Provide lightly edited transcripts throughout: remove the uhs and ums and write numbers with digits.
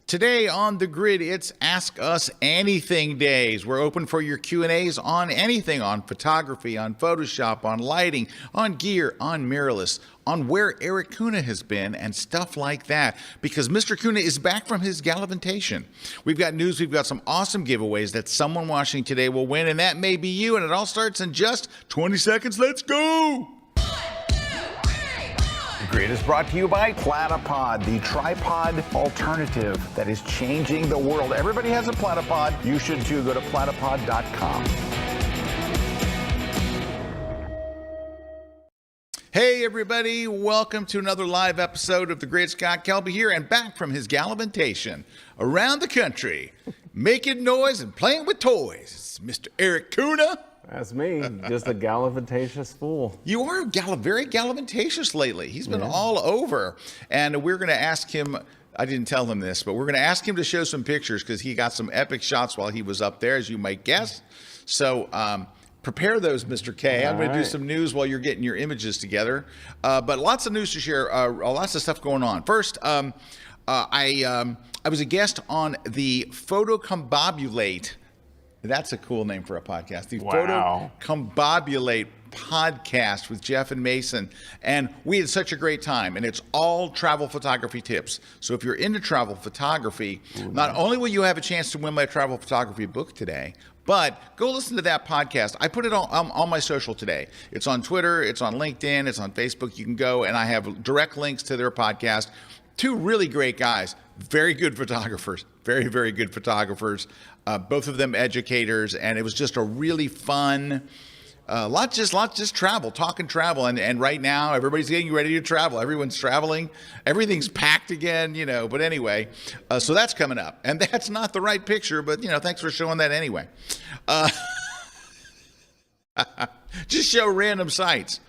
Today on The Grid, it's Ask Us Anything Days. We're open for your Q&As on anything, on photography, on Photoshop, on lighting, on gear, on mirrorless, on where Erik Kuna has been and stuff like that, because Mr. Kuna is back from his gallivantation. We've got news, we've got some awesome giveaways that someone watching today will win, and that may be you, and it all starts in just 20 seconds. Let's go! The Grid is brought to you by Platypod, the tripod alternative that is changing the world. Everybody has a Platypod. You should too. Go to platypod.com. Hey everybody, welcome to another live episode of The Grid. Scott Kelby here, and back from his gallivantation around the country, making noise and playing with toys. It's Mr. Erik Kuna. That's me, just a gallivantatious fool. You are very gallivantatious lately. He's been all over. And we're going to ask him, I didn't tell him this, but we're going to ask him to show some pictures because he got some epic shots while he was up there, as you might guess. So prepare those, Mr. K. I'm going to do some news while you're getting your images together. But lots of news to share, lots of stuff going on. First, I was a guest on the Photocombobulate. That's a cool name for a podcast. The Photocombobulate podcast with Jeff and Mason. And we had such a great time. And it's all travel photography tips. So if you're into travel photography, not only will you have a chance to win my travel photography book today, but go listen to that podcast. I put it on my social today. It's on Twitter, it's on LinkedIn, it's on Facebook. You can go, and I have direct links to their podcast. Two really great guys, very good photographers, very, very good photographers. Both of them educators, and it was just a really fun, lot just travel, talking travel, and right now everybody's getting ready to travel. Everyone's traveling, everything's packed again, you know. But anyway, so that's coming up, and that's not the right picture, but you know, thanks for showing that anyway. Just show random sites,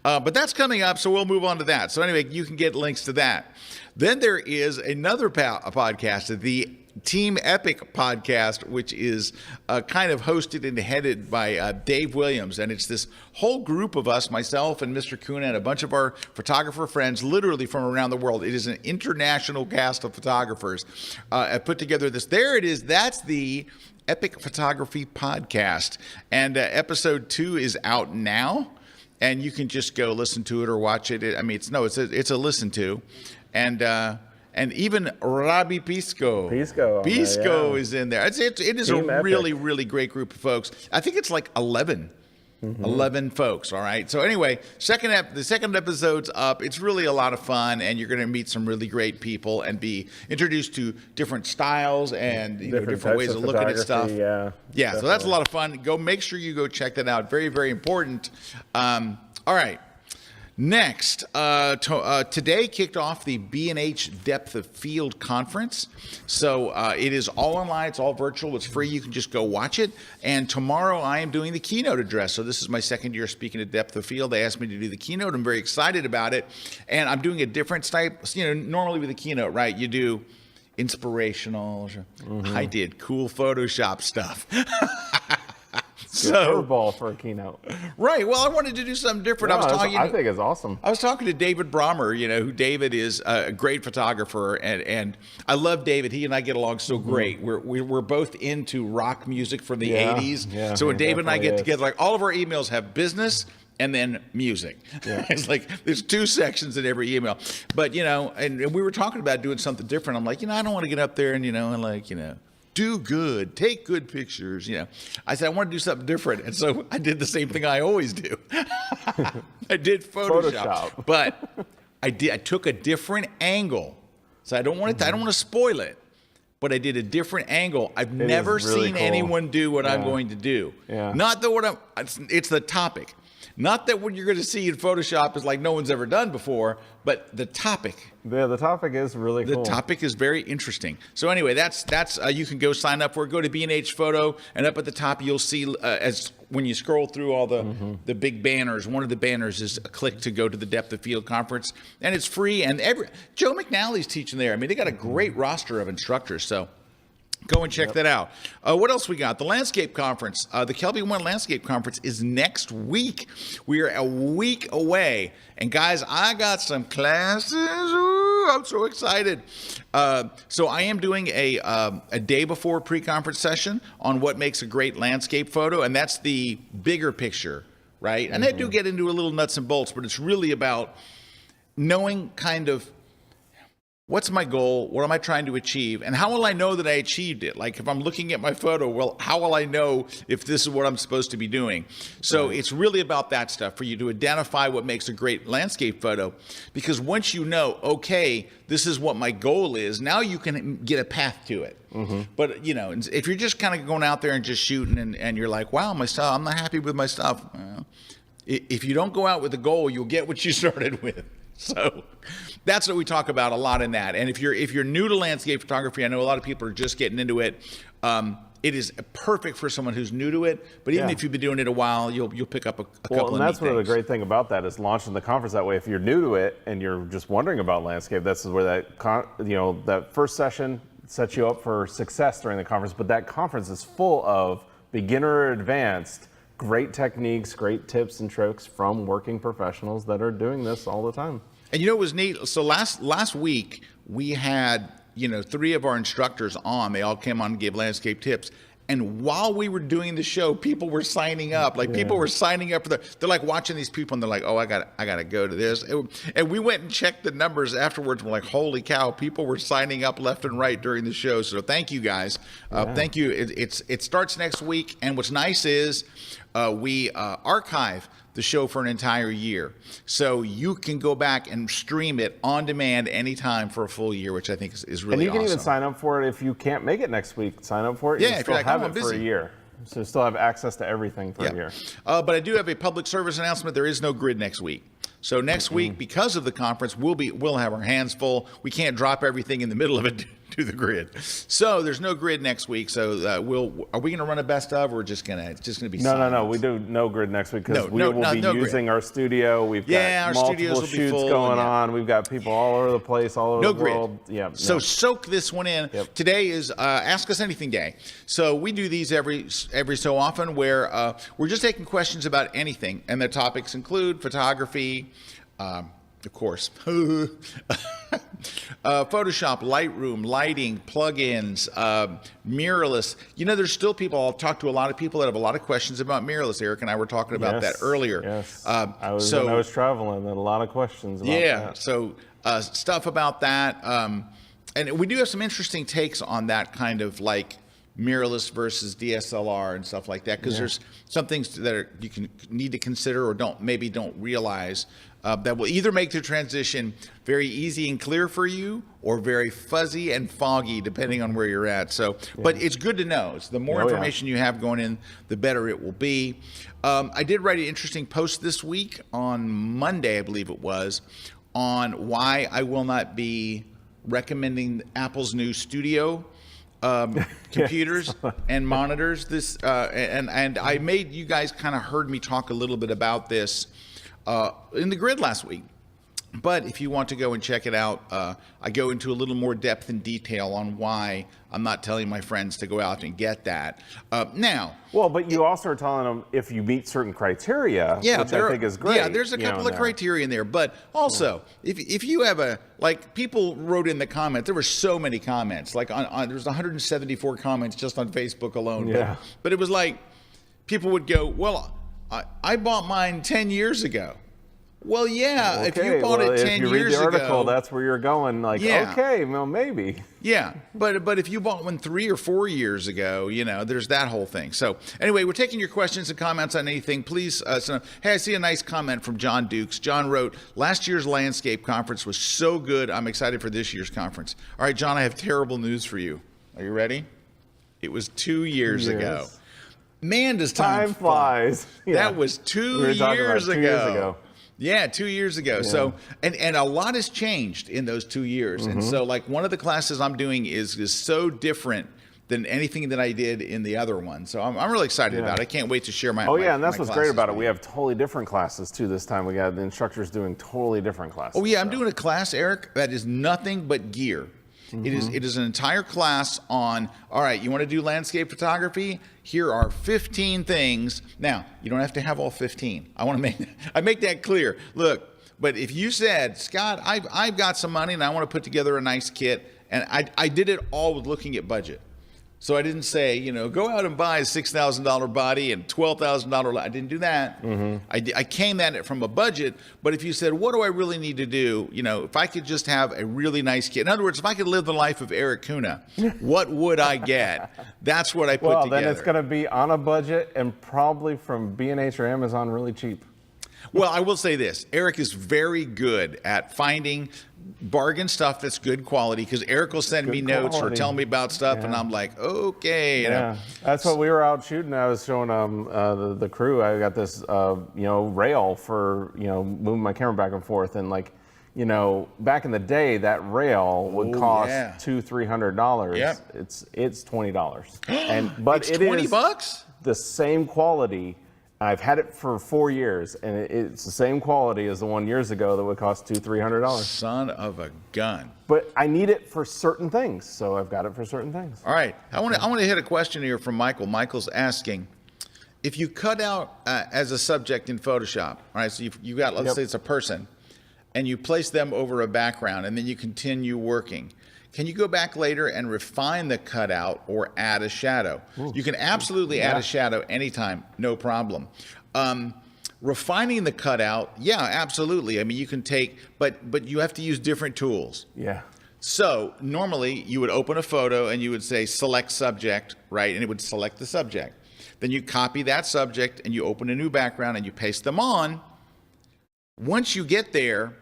but that's coming up, so we'll move on to that. So anyway, you can get links to that. Then there is another podcast, the Team Epic podcast, which is kind of hosted and headed by Dave Williams. And it's this whole group of us, myself and Mr. Kuna and a bunch of our photographer friends, literally from around the world. It is an international cast of photographers. I put together this. There it is. That's the Epic Photography Podcast. And episode 2 is out now. And you can just go listen to it or watch it. I mean, it's a listen to. And even Robbie Pisco is in there. It is Team a really, really great group of folks. I think it's like 11 folks, all right? So anyway, the second episode's up. It's really a lot of fun, and you're going to meet some really great people and be introduced to different styles and different ways of looking at stuff. Yeah, so that's a lot of fun. Make sure you go check that out. Very, very important. All right. Next, today kicked off the B&H Depth of Field Conference. So it is all online, it's all virtual, it's free, you can just go watch it. And tomorrow I am doing the keynote address. So this is my second year speaking at Depth of Field. They asked me to do the keynote. I'm very excited about it. And I'm doing a different type, normally with a keynote, right, you do inspirational. I did cool Photoshop stuff. So curveball for a keynote, right? Well, I wanted to do something different. No, I think it's awesome. I was talking to David Brommer, who David is a great photographer, and I love David. He and I get along so great. We're both into rock music from the '80s. Yeah, so when David and I get together, like all of our emails have business and then music. Yeah. It's like there's 2 sections in every email. But and we were talking about doing something different. I'm like, I don't want to get up there and do good, take good pictures. I said I want to do something different, and so I did the same thing I always do. I did Photoshop, but I took a different angle. So I don't want to. I don't want to spoil it, but I did a different angle. I've never seen anyone do what I'm going to do. Yeah. Not that it's the topic. Not that what you're going to see in Photoshop is like no one's ever done before, but the topic. Yeah, the topic is really cool. The topic is very interesting. So anyway, that's you can go sign up for it. Go to B&H Photo, and up at the top you'll see when you scroll through all the big banners. One of the banners is a click to go to the Depth of Field Conference, and it's free. And Joe McNally's teaching there. I mean, they got a great roster of instructors. So Go and check that out. What else we got? The Landscape Conference. The Kelby One Landscape Conference is next week. We are a week away. And guys, I got some classes. Ooh, I'm so excited. So I am doing a day before pre-conference session on what makes a great landscape photo. And that's the bigger picture, right? And I do get into a little nuts and bolts, but it's really about knowing kind of what's my goal? What am I trying to achieve? And how will I know that I achieved it? Like if I'm looking at my photo, well, how will I know if this is what I'm supposed to be doing? So it's really about that stuff for you to identify what makes a great landscape photo. Because once you know, okay, this is what my goal is, now you can get a path to it. But, you know, if you're just kind of going out there and just shooting and you're like, wow, my stuff, I'm not happy with my stuff. Well, if you don't go out with a goal, you'll get what you started with. So that's what we talk about a lot in that. And if you're new to landscape photography, I know a lot of people are just getting into it. It is perfect for someone who's new to it. But even if you've been doing it a while, you'll pick up a couple of neat and that's things. one of the great thing about that is launching the conference that way. If you're new to it and you're just wondering about landscape, this is where that first session sets you up for success during the conference. But that conference is full of beginner or advanced, great techniques, great tips and tricks from working professionals that are doing this all the time. And you know, it was neat. So last week we had, 3 of our instructors on. They all came on and gave landscape tips. And while we were doing the show, people were signing up. People were signing up for they're like watching these people and they're like, oh, I got to go to this. And we went and checked the numbers afterwards. We're like, holy cow, people were signing up left and right during the show. So thank you guys. Thank you. It starts next week. And what's nice is we archive the show for an entire year. So you can go back and stream it on demand anytime for a full year, which I think is really awesome. And you can even sign up for it if you can't make it next week. Sign up for it. Yeah, you if you're like, have I'm it busy. for a year. So you still have access to everything for a year. But I do have a public service announcement. There is no grid next week. So next week, because of the conference, we'll have our hands full. We can't drop everything in the middle of it to the grid. So there's no grid next week. So are we going to run a best of, or it's just going to be No. We do no grid next week because we will be using our studio. We've got multiple shoots going on. We've got people all over the place, all over the world. So soak this one in. Today is Ask Us Anything Day. So we do these every so often where we're just taking questions about anything, and the topics include photography, of course, Photoshop, Lightroom, lighting, plugins, mirrorless. There's still people, I'll talk to a lot of people that have a lot of questions about mirrorless. Erik and I were talking about that earlier. Yes, when I was traveling, I had a lot of questions about that. So stuff about that. And we do have some interesting takes on that kind of like mirrorless versus DSLR and stuff like that, because there's some things that you need to consider or don't realize that will either make the transition very easy and clear for you or very fuzzy and foggy depending on where you're at. So, but it's good to know. So the more information you have going in, the better it will be. I did write an interesting post this week on Monday, I believe it was, on why I will not be recommending Apple's new Studio computers and monitors. And I made you guys kind of heard me talk a little bit about this in the grid last week. But if you want to go and check it out, I go into a little more depth and detail on why I'm not telling my friends to go out and get that. But you also are telling them if you meet certain criteria, which I think is great. Yeah, there's a couple of criteria in there. But also, if you have people wrote in the comments, there were so many comments. Like there was 174 comments just on Facebook alone. Yeah. But it was like people would go, well, I bought mine 10 years ago. Well, yeah, if you bought it 10 years ago. If you read the article, that's where you're going. Okay, well, maybe. Yeah, but if you bought one 3 or 4 years ago, there's that whole thing. So anyway, we're taking your questions and comments on anything. Please, hey, I see a nice comment from John Dukes. John wrote, last year's landscape conference was so good. I'm excited for this year's conference. All right, John, I have terrible news for you. Are you ready? It was 2 years ago. Man, does time flies. That was 2 years ago. Yeah, 2 years ago. Yeah. So, and a lot has changed in those 2 years. And so like one of the classes I'm doing is so different than anything that I did in the other one. So I'm really excited about it. I can't wait to share my and that's what's great about it. We have totally different classes too this time. We got the instructors doing totally different classes. Oh yeah, I'm doing a class, Erik, that is nothing but gear. It is an entire class on, all right, you want to do landscape photography? Here are 15 things. Now, you don't have to have all 15. I make that clear. Look, but if you said, Scott, I've got some money and I want to put together a nice kit, and I did it all with looking at budget. So I didn't say, go out and buy a $6,000 body and $12,000. I didn't do that. I came at it from a budget. But if you said, what do I really need to do? If I could just have a really nice kit. In other words, if I could live the life of Erik Kuna, what would I get? That's what I put together. Well, then it's going to be on a budget and probably from B&H or Amazon really cheap. Well, I will say this. Erik is very good at finding bargain stuff that's good quality, because Erik will send me notes or tell me about stuff, and I'm like, okay. That's what we were out shooting. I was showing the crew. I got this rail for moving my camera back and forth, and back in the day, that rail would cost $200-300. Yep. It's $20, but it's $20? The same quality. I've had it for 4 years, and it's the same quality as the one years ago that would cost $200-300. Son of a gun! But I need it for certain things, so I've got it for certain things. All right, I want to hit a question here from Michael. Michael's asking, if you cut out as a subject in Photoshop, all right, so you got, let's say it's a person, and you place them over a background, and then you continue working. Can you go back later and refine the cutout or add a shadow? Ooh. You can absolutely add a shadow anytime, no problem. Refining the cutout, absolutely. I mean, you can take, but you have to use different tools. Yeah. So normally you would open a photo and you would say select subject, right? And it would select the subject. Then you copy that subject and you open a new background and you paste them on. Once you get there,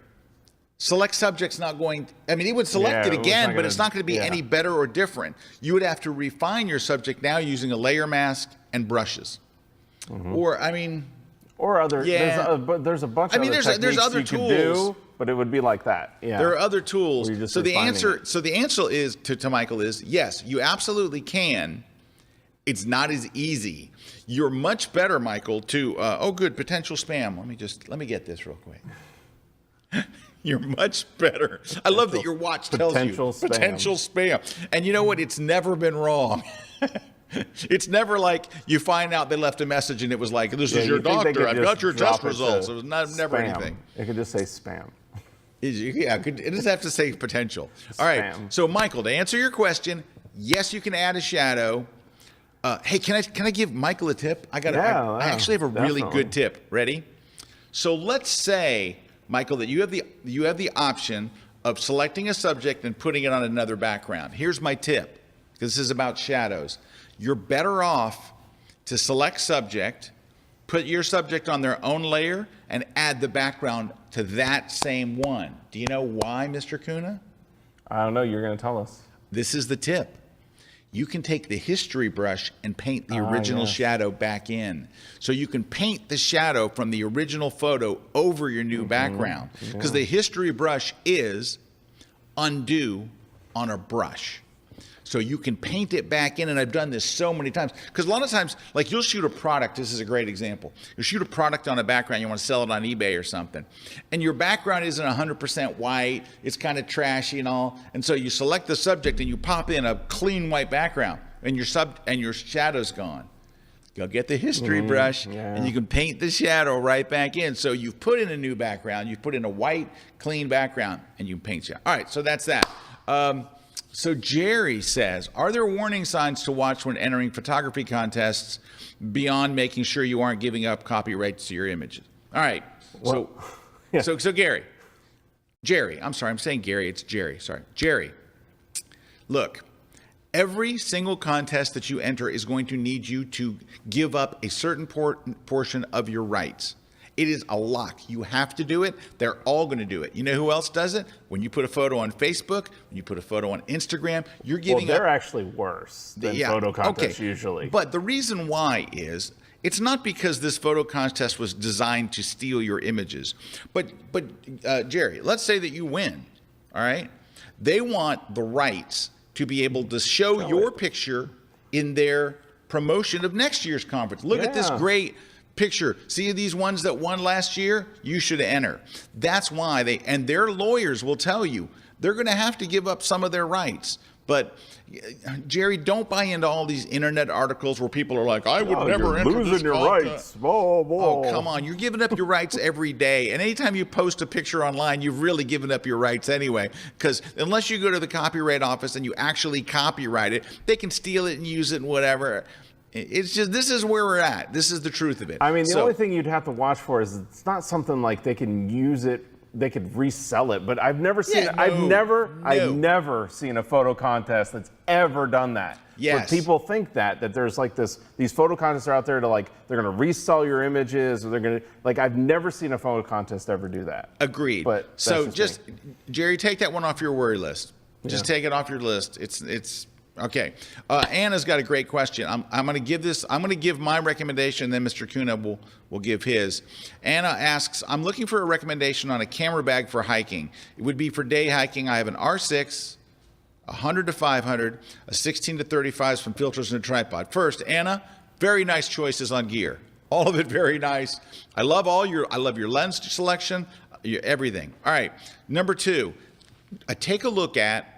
select subject's not going, it would select it again, but it's not going to be any better or different. You would have to refine your subject now using a layer mask and brushes. Or other, there's a bunch of other techniques other you tools. Could do, but it would be like that. Yeah. There are other tools. So the answer is to Michael is yes, you absolutely can. It's not as easy. You're much better, Michael, to potential spam. Let me get this real quick. You're much better. I love that your watch tells you potential spam. And you know what? It's never been wrong. It's never like you find out they left a message and it was like, this is your doctor. I've got your test results. It was never anything. It could just say spam. It does have to say potential. All right. So, Michael, to answer your question, yes, you can add a shadow. Hey, can I give Michael a tip? I actually have a really good tip. Ready? So let's say, Michael, that you have the option of selecting a subject and putting it on another background. Here's my tip, because this is about shadows. You're better off to select subject, put your subject on their own layer, and add the background to that same one. Do you know why, Mr. Kuna? I don't know. You're going to tell us. This is the tip. You can take the history brush and paint the original shadow back in. So you can paint the shadow from the original photo over your new background. Because the history brush is undo on a brush. So you can paint it back in, and I've done this so many times. Because a lot of times, like you'll shoot a product, this is a great example. You'll shoot a product on a background, you want to sell it on eBay or something. And your background isn't 100% white, it's kind of trashy and all. And so you select the subject and you pop in a clean white background, and your shadow's gone. Go get the history brush, and you can paint the shadow right back in. So you've put in a new background, you've put in a white, clean background, and you can paint shadow. All right, so that's that. So Jerry says, are there warning signs to watch when entering photography contests beyond making sure you aren't giving up copyrights to your images? All right. So Jerry, I'm sorry, I'm saying Gary, it's Jerry. Sorry. Jerry, look, every single contest that you enter is going to need you to give up a certain portion of your rights. It is a lock. You have to do it. They're all going to do it. You know who else does it? When you put a photo on Facebook, when you put a photo on Instagram, you're giving they're actually worse than photo contests usually. But the reason why is it's not because this photo contest was designed to steal your images. But Jerry, let's say that you win, all right? They want the rights to be able to show your picture in their promotion of next year's conference. Look at this great picture. See these ones that won last year? You should enter. That's why and their lawyers will tell you they're going to have to give up some of their rights. But Jerry, don't buy into all these internet articles where people are like, I would never enter losing this your content. rights. Whoa, whoa. Oh, come on. You're giving up your rights every day. And anytime you post a picture online, you've really given up your rights anyway. Because unless you go to the copyright office and you actually copyright it, they can steal it and use it and whatever. It's just, this is where we're at. This is the truth of it. I mean, the only thing you'd have to watch for is it's not something like they can use it, they could resell it, but I've never seen I've never seen a photo contest that's ever done that. Yes. Where people think that there's like these photo contests are out there to like, they're going to resell your images, or they're going to, like, I've never seen a photo contest ever do that. Agreed. But so just, Jerry, take that one off your worry list. Just take it off your list. It's okay. Anna's got a great question. I'm going to give my recommendation, and then Mr. Kuna will give his. Anna asks, I'm looking for a recommendation on a camera bag for hiking. It would be for day hiking. I have an R6, 100 to 500, a 16 to 35 from filters and a tripod. First, Anna, very nice choices on gear. All of it very nice. I love your lens selection, everything. All right. Number two, take a look at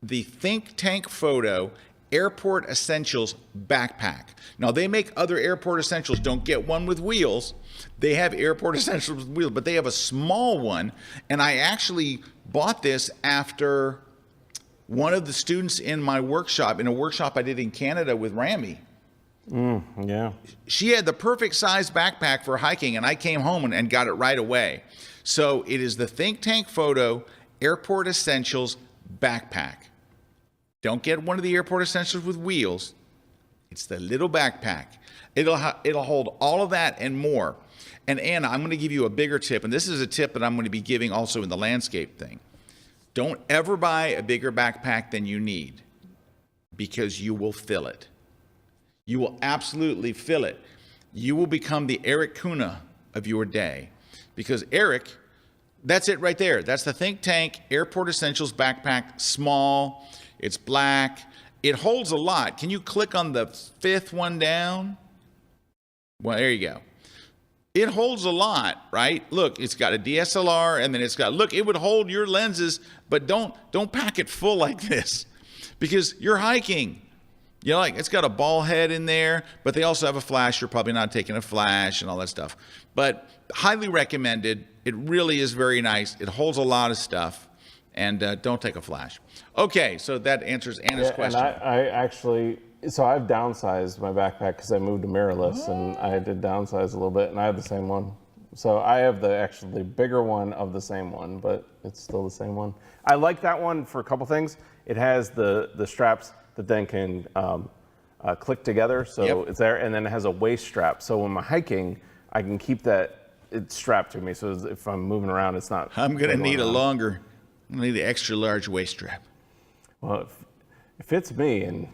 the Think Tank Photo Airport Essentials backpack. Now, they make other Airport Essentials. Don't get one with wheels. They have Airport Essentials with wheels, but they have a small one. And I actually bought this after one of the students in my workshop, in a workshop I did in Canada with Rami. Yeah. She had the perfect size backpack for hiking, and I came home and got it right away. So it is the Think Tank Photo Airport Essentials backpack. Don't get one of the Airport Essentials with wheels. It's the little backpack. It'll hold all of that and more. And Anna, I'm going to give you a bigger tip, and this is a tip that I'm going to be giving also in the landscape thing. Don't ever buy a bigger backpack than you need, because you will fill it. You will absolutely fill it. You will become the Erik Kuna of your day, because Erik, that's it right there. That's the Think Tank Airport Essentials backpack, small. It's black. It holds a lot. Can you click on the fifth one down? Well, there you go. It holds a lot, right? Look, it's got a DSLR, and then it's got, look, it would hold your lenses, but don't pack it full like this, because you're hiking. You know, like, it's got a ball head in there, but they also have a flash. You're probably not taking a flash and all that stuff. But highly recommended. It really is very nice. It holds a lot of stuff. And don't take a flash. Okay, so that answers Anna's question. And I actually, so I've downsized my backpack because I moved to mirrorless, and I did downsize a little bit, and I have the same one. So I have the actually bigger one of the same one, but it's still the same one. I like that one for a couple things. It has the straps that then can click together, so it's there, and then it has a waist strap. So when I'm hiking, I can keep it's strapped to me, so if I'm moving around, it's not. I'm going to need I'm going to need the extra large waist strap. Well, it fits me, and,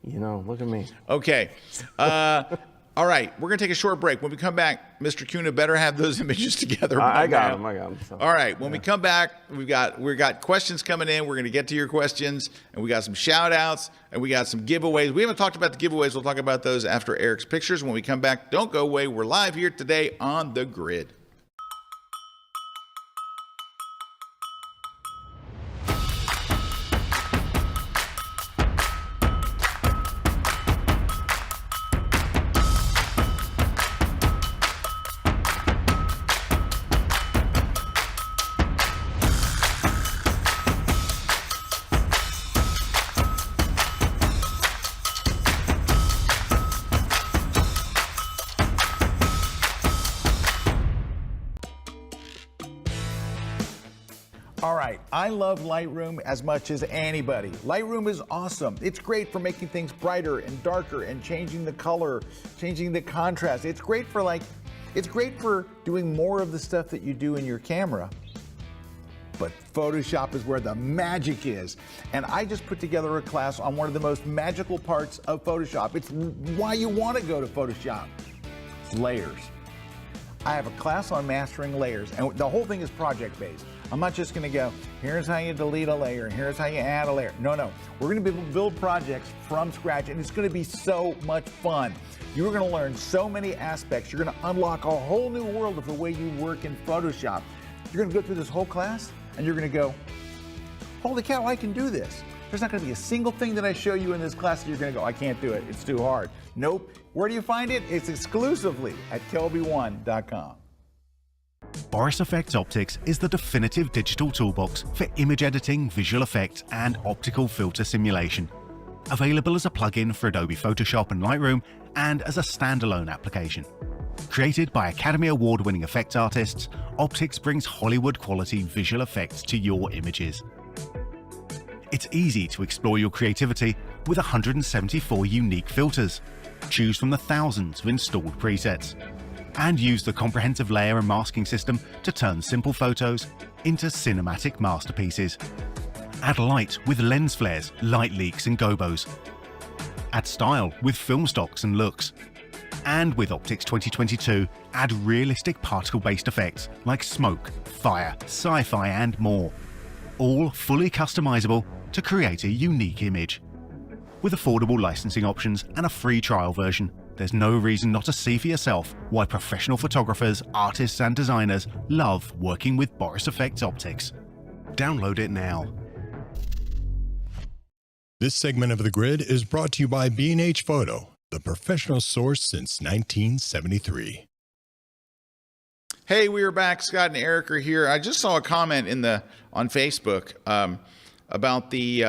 you know, look at me. Okay. All right, we're going to take a short break. When we come back, Mr. Kuna better have those images together. I got them. So. All right, when we come back, we've got questions coming in. We're going to get to your questions, and we got some shout outs, and we got some giveaways. We haven't talked about the giveaways. We'll talk about those after Erik's pictures. When we come back, don't go away. We're live here today on The Grid. All right, I love Lightroom as much as anybody. Lightroom is awesome. It's great for making things brighter and darker and changing the color, changing the contrast. It's great for doing more of the stuff that you do in your camera. But Photoshop is where the magic is. And I just put together a class on one of the most magical parts of Photoshop. It's why you want to go to Photoshop. It's layers. I have a class on mastering layers, and the whole thing is project-based. I'm not just gonna go, here's how you delete a layer, and here's how you add a layer. No, we're gonna build projects from scratch, and it's gonna be so much fun. You're gonna learn so many aspects. You're gonna unlock a whole new world of the way you work in Photoshop. You're gonna go through this whole class, and you're gonna go, holy cow, I can do this. There's not going to be a single thing that I show you in this class that you're going to go, I can't do it. It's too hard. Nope. Where do you find it? It's exclusively at kelby1.com. Boris FX Optics is the definitive digital toolbox for image editing, visual effects, and optical filter simulation. Available as a plugin for Adobe Photoshop and Lightroom, and as a standalone application. Created by Academy Award-winning effects artists, Optics brings Hollywood-quality visual effects to your images. It's easy to explore your creativity with 174 unique filters. Choose from the thousands of installed presets. And use the comprehensive layer and masking system to turn simple photos into cinematic masterpieces. Add light with lens flares, light leaks and gobos. Add style with film stocks and looks. And with Optics 2022, add realistic particle-based effects like smoke, fire, sci-fi and more. All fully customizable to create a unique image. With affordable licensing options and a free trial version, there's no reason not to see for yourself why professional photographers, artists and designers love working with Boris FX Optics. Download it now. This segment of The Grid is brought to you by B&H Photo, the professional source since 1973. Hey, we are back. Scott and Erik are here. I just saw a comment on Facebook about the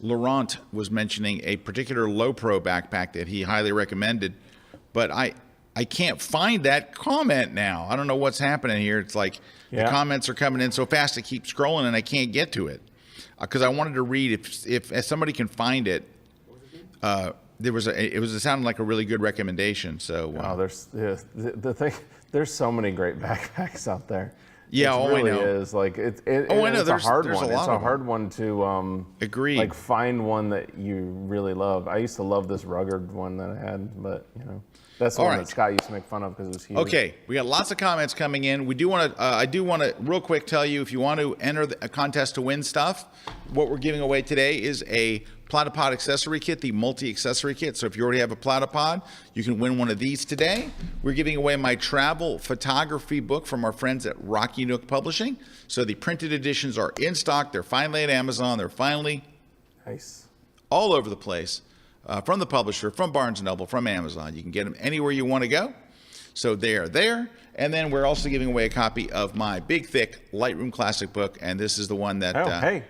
Laurent was mentioning a particular low pro backpack that he highly recommended, but I can't find that comment now. I don't know what's happening here. It's like the comments are coming in so fast I keep scrolling and I can't get to it because I wanted to read if somebody can find it. It sounded like a really good recommendation. So there's so many great backpacks out there. Yeah, it really is like it's I know. It's a hard one. It's a hard one to agree. Like find one that you really love. I used to love this rugged one that I had, but that's the one that Scott used to make fun of because it was huge. Okay, we got lots of comments coming in. We do want to. I do want to real quick tell you if you want to enter a contest to win stuff, what we're giving away today is a Platypod accessory kit, the multi-accessory kit. So if you already have a Platypod, you can win one of these today. We're giving away my travel photography book from our friends at Rocky Nook Publishing. So the printed editions are in stock. They're finally at Amazon. They're finally nice all over the place. From the publisher, from Barnes & Noble, from Amazon. You can get them anywhere you want to go. So they're there. And then we're also giving away a copy of my big, thick Lightroom Classic book. And this is the one that... hey,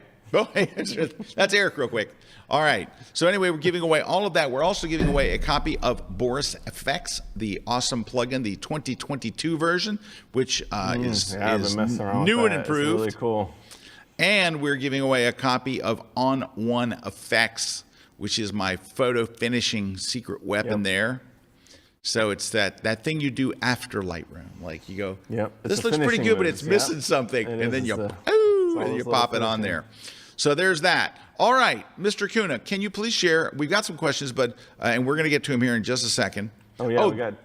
that's Erik real quick. All right. So anyway, we're giving away all of that. We're also giving away a copy of Boris FX, the awesome plugin, the 2022 version, which is new and improved. It's really cool. And we're giving away a copy of On One Effects, which is my photo finishing secret weapon there. So it's that thing you do after Lightroom. Like you go, this looks pretty good, but it's missing something. And then you pop it on there. So there's that. All right, Mr. Kuna, can you please share? We've got some questions, but and we're going to get to him here in just a second. We got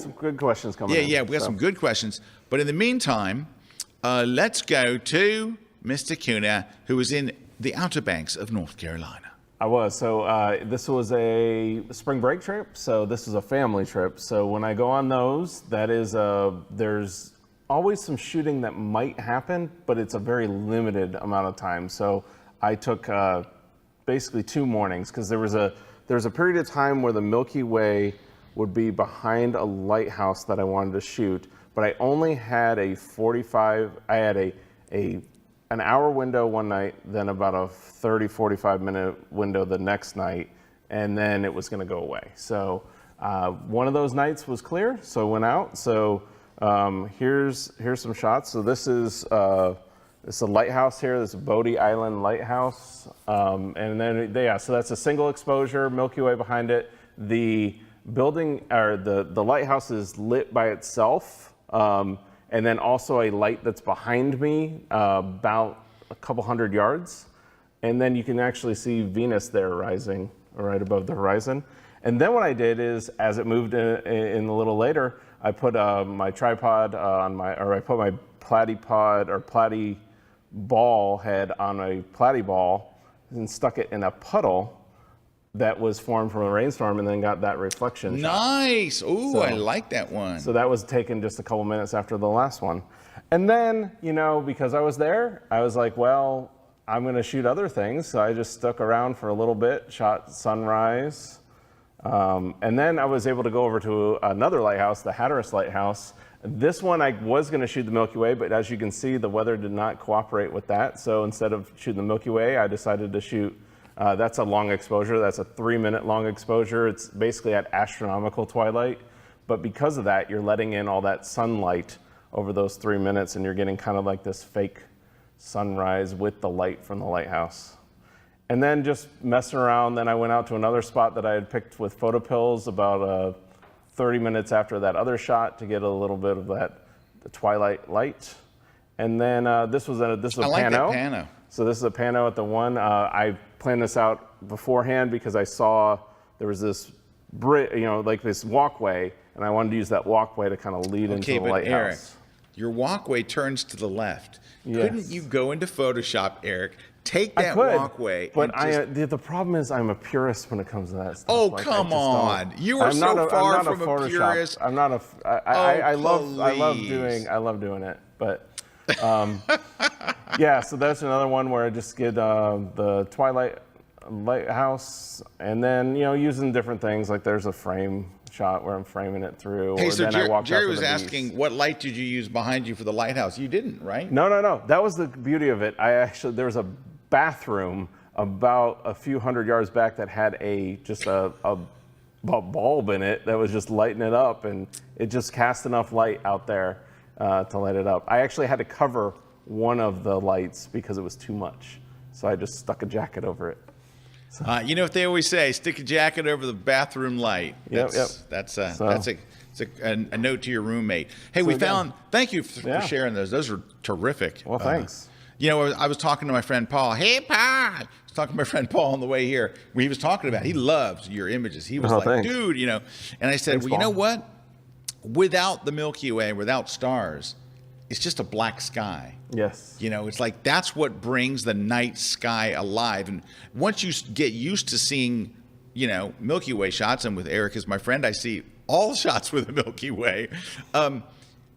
some good questions coming in. Yeah, we got some good questions. But in the meantime, let's go to Mr. Kuna, who is in the Outer Banks of North Carolina. I was. So this was a spring break trip. So this was a family trip. So when I go on those, that is there's always some shooting that might happen, but it's a very limited amount of time. So I took basically 2 mornings because there was a period of time where the Milky Way would be behind a lighthouse that I wanted to shoot, but I only had I had an hour window one night, then about a 30-45 minute window the next night, and then it was going to go away. So one of those nights was clear, so I went out. So here's some shots. So this is a lighthouse here. This is Bodie Island Lighthouse, and then so that's a single exposure, Milky Way behind it. The building or the lighthouse is lit by itself. And then also a light that's behind me, about a couple hundred yards. And then you can actually see Venus there rising right above the horizon. And then what I did is, as it moved in a little later, I put my tripod I put my platypod or platy ball head on a platy ball and stuck it in a puddle that was formed from a rainstorm, and then got that reflection shot. Nice. Ooh, so, I like that one. So that was taken just a couple minutes after the last one. And then, because I was there, I was like, well, I'm going to shoot other things. So I just stuck around for a little bit, shot sunrise. And then I was able to go over to another lighthouse, the Hatteras Lighthouse. This one I was going to shoot the Milky Way, but as you can see, the weather did not cooperate with that. So instead of shooting the Milky Way, I decided to shoot, that's a long exposure. That's a 3-minute long exposure. It's basically at astronomical twilight. But because of that, you're letting in all that sunlight over those 3 minutes, and you're getting kind of like this fake sunrise with the light from the lighthouse. And then just messing around, then I went out to another spot that I had picked with photo pills about 30 minutes after that other shot to get a little bit of the twilight light. And then this was a I like that pano. So this is a pano at the one. I planned this out beforehand because I saw there was this like this walkway, and I wanted to use that walkway to kind of lead into the lighthouse. Eric, your walkway turns to the left. Yes. Couldn't you go into Photoshop, Eric? Take that walkway. But the problem is I'm a purist when it comes to that stuff. Oh, like, come on! You are so far from a purist. I'm not a. I love doing it, but yeah. So that's another one where I just get the Twilight Lighthouse, and then using different things, like there's a frame shot where I'm framing it through. Hey, or so then Jerry was asking, what light did you use behind you for the lighthouse? You didn't, right? No. That was the beauty of it. There was a bathroom about a few hundred yards back that had just a bulb in it that was just lighting it up, and it just cast enough light out there to light it up. I actually had to cover one of the lights because it was too much, so I just stuck a jacket over it. You know what they always say: stick a jacket over the bathroom light. That's a note to your roommate. Hey, thank you for sharing those. Those are terrific. Well, thanks. I was talking to my friend Paul. Hey, Paul. I was talking to my friend Paul on the way here. He was talking about, he loves your images. He was thanks. dude, and I said, well, you know what? Without the Milky Way, without stars, it's just a black sky. Yes. It's like that's what brings the night sky alive. And once you get used to seeing, Milky Way shots, and with Erik as my friend, I see all shots with the Milky Way.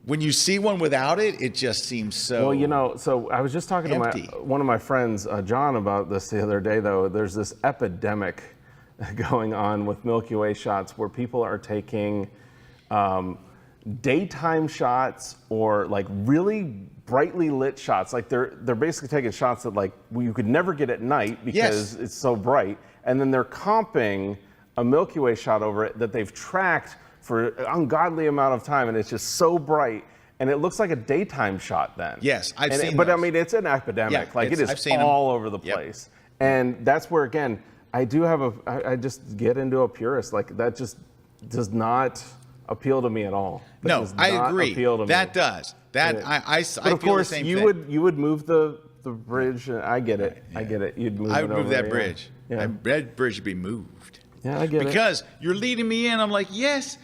When you see one without it, it just seems so Well, so I was just talking empty. to one of my friends, John, about this the other day, though. There's this epidemic going on with Milky Way shots where people are taking daytime shots or like really brightly lit shots. Like they're basically taking shots that like you could never get at night because it's so bright. And then they're comping a Milky Way shot over it that they've tracked for an ungodly amount of time, and it's just so bright, and it looks like a daytime shot then. Yes, I've seen But those. I mean, it's an epidemic. Yeah, like it is all over the place. And that's where, again, I just get into a purist. Like that just does not appeal to me at all. No, I agree. That does. I feel the same thing. You would move the bridge. I get it. Yeah. I get it. You'd move. I would move that here. bridge. Yeah. That bridge would be moved. Yeah, I get it. Because you're leading me in. I'm like, yes,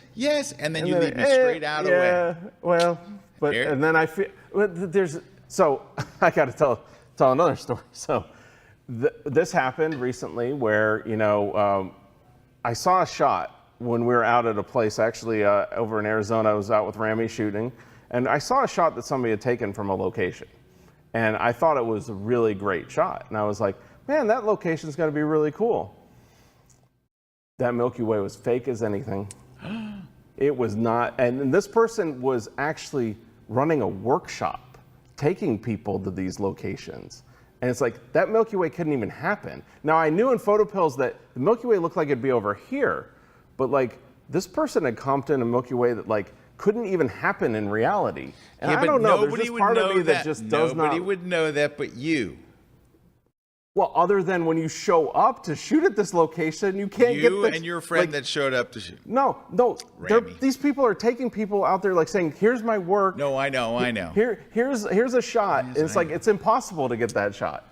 and then you lead me straight out of the way. Yeah. Well, but Here? and then I feel so I got to tell another story. So this happened recently where I saw a shot when we were out at a place actually over in Arizona. I was out with Rami shooting, and I saw a shot that somebody had taken from a location, and I thought it was a really great shot, and I was like, man, that location's going to be really cool. That Milky Way was fake as anything. It was not, and this person was actually running a workshop, taking people to these locations. And it's like, that Milky Way couldn't even happen. Now, I knew in photo pills that the Milky Way looked like it'd be over here, but like, this person had comped in a Milky Way that like, couldn't even happen in reality. And I don't know, there's this part of me that just does not. Nobody would know that but you. Well, other than when you show up to shoot at this location, you can't get You and your friend that showed up to shoot. No. These people are taking people out there like saying, here's my work. No, I know. Here's a shot. Yes, it's like, it's impossible to get that shot.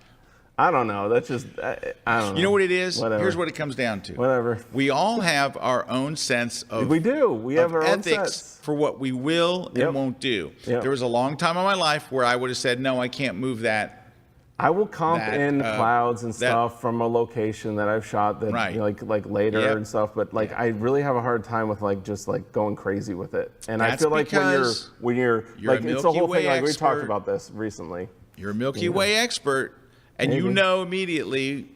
I don't know. That's just, I don't know. You know what it is? Whatever. Here's what it comes down to. Whatever. We all have our own sense of We do. We have our own ethics sets. for what we will and won't do. Yep. There was a long time in my life where I would have said, no, I can't move that. I will comp in clouds and stuff from a location that I've shot that like later and stuff, but like I really have a hard time with like just like going crazy with it. And I feel like when you're like it's the whole thing. Like we talked about this recently. You're a Milky Way expert, And Maybe. you know immediately,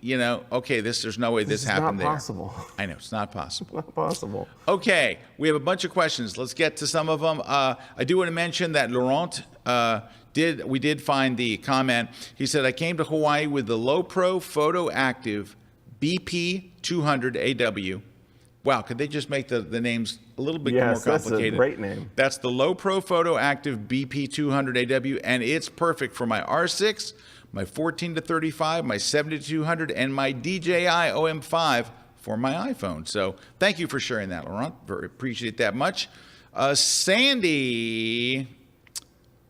okay, there's no way this happened not there. Possible. I know, it's not possible. Not possible. Okay, we have a bunch of questions. Let's get to some of them. I do want to mention that Laurent we did find the comment. He said, I came to Hawaii with the Low Pro Photo Active BP 200 AW. Wow, could they just make the names a little bit more complicated? That's a great name. That's the Low Pro Photo Active BP 200 AW, and it's perfect for my R6, my 14-35, my 70-200, and my DJI OM5 for my iPhone. So thank you for sharing that, Laurent. Very appreciate that much. Sandy,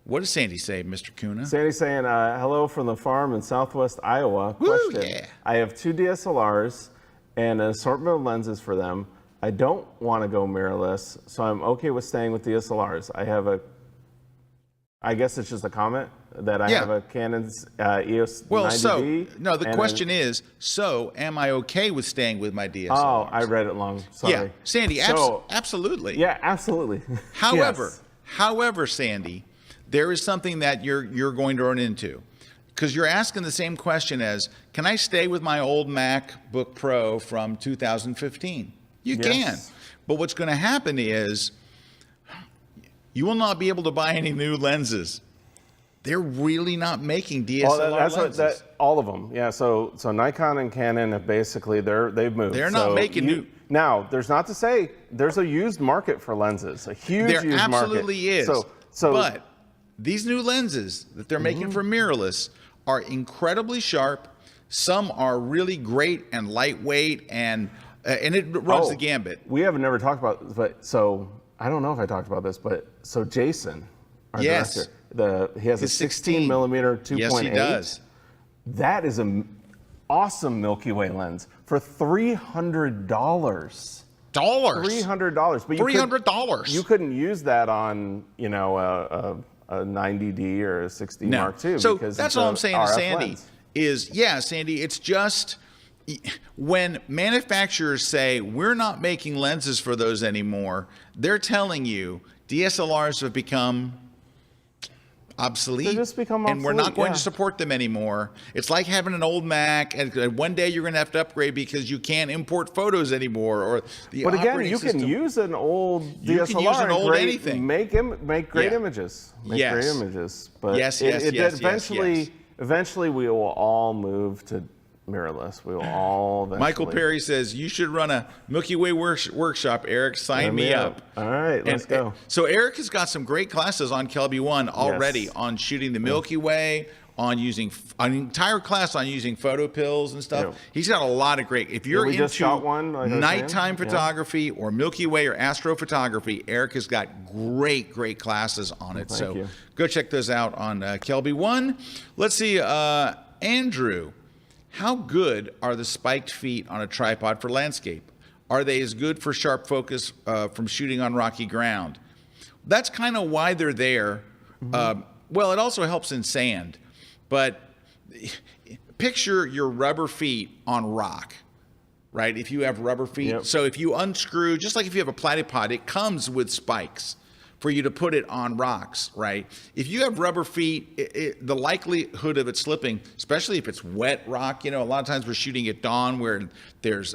what does Sandy say, Mr. Kuna? Sandy's saying, hello from the farm in southwest Iowa. Woo, Question. yeah. I have 2 DSLRs and an assortment of lenses for them. I don't want to go mirrorless, so I'm okay with staying with DSLRs. I guess it's just a comment that I have a Canon EOS 90D. No, the question is, am I okay with staying with my DSLRs? Oh, I read it long. Sorry. Yeah, Sandy, absolutely. Yeah, absolutely. However, Sandy, there is something that you're going to run into, because you're asking the same question as, can I stay with my old MacBook Pro from 2015? You can. But what's going to happen is you will not be able to buy any new lenses. They're really not making DSLR lenses. All of them. Yeah. So Nikon and Canon have basically they've moved. They're not making new. Now, there's not to say there's a used market for lenses. A huge used market. There absolutely is. But these new lenses that they're making for mirrorless are incredibly sharp. Some are really great and lightweight, and it runs the gambit. We have never talked about, but I don't know if I talked about this, but Jason, our director, he has a 16 millimeter 2.8. Yes, he does. That is an awesome Milky Way lens for $300. $300, but $300. You couldn't use that on a 90D or a 60 Mark II. So because that's all I'm saying to Sandy lens. Sandy, it's just when manufacturers say we're not making lenses for those anymore, they're telling you DSLRs have become obsolete. They just become obsolete, and we're not going to support them anymore. It's like having an old Mac, and one day you're going to have to upgrade because you can't import photos anymore. Or but again, you can use an old DSLR. You can use an old anything. Make great images. Great images. But eventually we will all move to mirrorless. We will all eventually. Michael Perry says, you should run a Milky Way workshop, Erik. Sign me up. All right, let's go. So Erik has got some great classes on Kelby One already on shooting the Milky Way, on using an entire class on using photo pills and stuff. Yeah. He's got a lot of great. If you're into nighttime photography or Milky Way or astrophotography, Erik has got great classes on it. Thank you. Go check those out on Kelby One. Let's see, Andrew. How good are the spiked feet on a tripod for landscape? Are they as good for sharp focus from shooting on rocky ground? That's kind of why they're there. Well, it also helps in sand. But picture your rubber feet on rock, right? If you have rubber feet. So if you unscrew, just like if you have a platypod, it comes with spikes for you to put it on rocks, right? If you have rubber feet, the likelihood of it slipping, especially if it's wet rock, a lot of times we're shooting at dawn where there's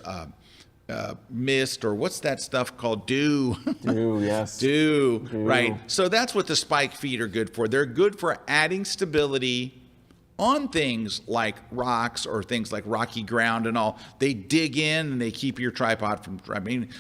mist, or what's that stuff called? Dew. Dew, yes. Dew, right? So that's what the spike feet are good for. They're good for adding stability on things like rocks or things like rocky ground and all. They dig in and they keep your tripod from,